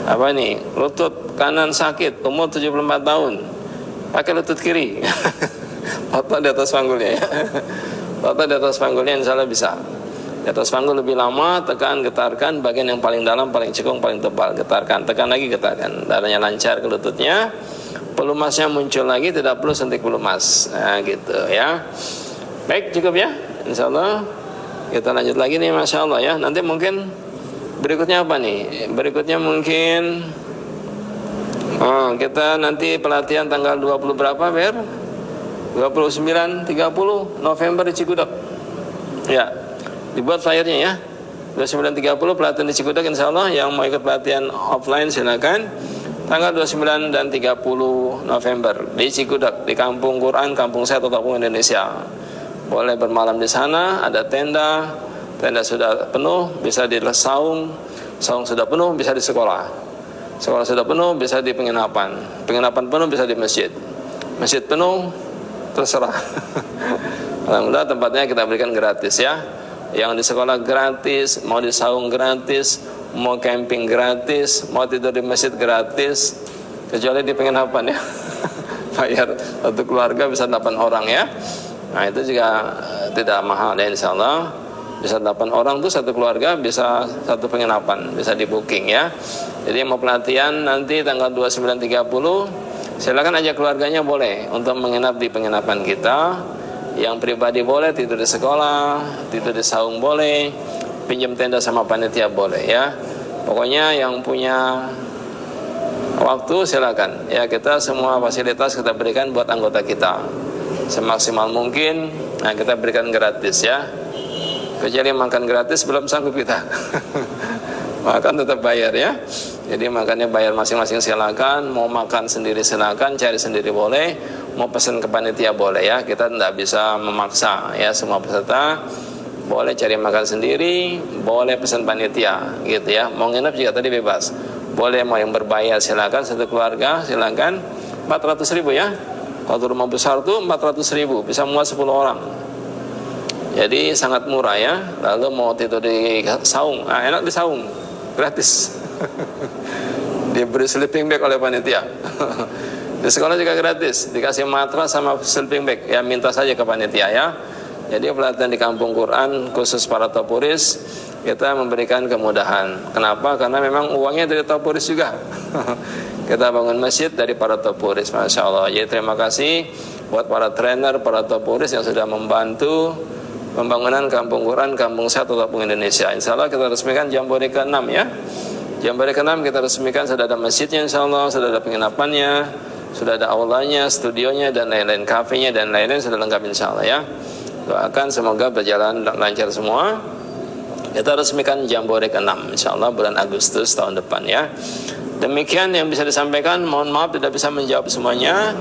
Apa ini, lutut kanan sakit, umur 74 tahun, pakai lutut kiri. Foto di atas panggulnya ya. Foto di atas panggulnya insya Allah bisa. Di atas panggul lebih lama, tekan, getarkan bagian yang paling dalam, paling cekung, paling tebal, getarkan, tekan lagi, getarkan, darahnya lancar ke lututnya, pelumasnya muncul lagi, tidak perlu suntik pelumas, nah gitu ya. Baik, cukup ya, insya Allah. Kita lanjut lagi nih, Masya Allah ya. Nanti mungkin berikutnya apa nih? Berikutnya mungkin kita nanti pelatihan tanggal 20 berapa, Ber? 29, 30 November di Cikudak. Ya, dibuat flyernya ya. 29.30 pelatihan di Cikudak insya Allah. Yang mau ikut pelatihan offline silakan. Tanggal 29 dan 30 November di Cikudak, di Kampung Quran, Kampung Saya, Kampung Indonesia. Boleh bermalam di sana, ada tenda. Tenda sudah penuh, bisa di saung. Saung sudah penuh, bisa di sekolah. Sekolah sudah penuh, bisa di penginapan. Penginapan penuh, bisa di masjid. Masjid penuh, terserah. Alhamdulillah tempatnya kita berikan gratis ya. Yang di sekolah gratis, mau di saung gratis, mau camping gratis, mau tidur di masjid gratis, kecuali di penginapan ya. Bayar satu keluarga bisa 8 orang ya. Nah itu juga tidak mahal ya insya Allah. Bisa 8 orang tuh satu keluarga, bisa satu penginapan, bisa di booking ya. Jadi mau pelatihan nanti tanggal 29.30, silakan ajak keluarganya boleh untuk menginap di penginapan kita. Yang pribadi boleh, tidur di sekolah, tidur di saung boleh, pinjam tenda sama panitia boleh ya. Pokoknya yang punya waktu silakan ya. Kita semua fasilitas kita berikan buat anggota kita semaksimal mungkin. Nah kita berikan gratis ya. Kecuali makan gratis belum sanggup kita. Makan tetap bayar ya. Jadi makannya bayar masing-masing silakan. Mau makan sendiri silakan, cari sendiri boleh. Mau pesan ke panitia boleh ya. Kita tidak bisa memaksa ya. Semua peserta boleh cari makan sendiri, boleh pesan panitia gitu ya. Mau nginep juga tadi bebas. Boleh mau yang berbayar silakan, satu keluarga silakan. 400.000 ya. Kalau rumah besar tuh 400.000 bisa muat 10 orang. Jadi sangat murah ya. Lalu mau tidur di saung, enak di saung, gratis. Diberi sleeping bag oleh panitia. Di sekolah juga gratis, dikasih matras sama sleeping bag. Ya minta saja ke panitia ya. Jadi pelatihan di kampung Quran khusus para topuris kita memberikan kemudahan. Kenapa? Karena memang uangnya dari topuris juga. Kita bangun masjid dari para topuris, masya Allah. Jadi terima kasih buat para trainer, para topuris yang sudah membantu pembangunan kampung Quran, kampung sehat ataupun Indonesia. Insya Allah kita resmikan Jambore ke-6 ya. Jambore ke-6 kita resmikan, sudah ada masjidnya insya Allah, sudah ada penginapannya, sudah ada aulanya, studionya dan lain-lain, kafenya dan lain-lain sudah lengkap insya Allah ya. Doakan semoga berjalan lancar semua. Kita resmikan Jambore ke-6 insya Allah bulan Agustus tahun depan ya. Demikian yang bisa disampaikan. Mohon maaf tidak bisa menjawab semuanya.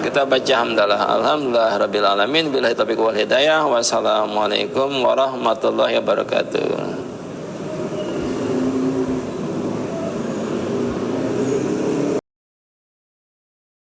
Kita baca hamdalah. Alhamdulillah rabbil alamin. Billahi taufiq wal hidayah. Wassalamualaikum warahmatullahi wabarakatuh.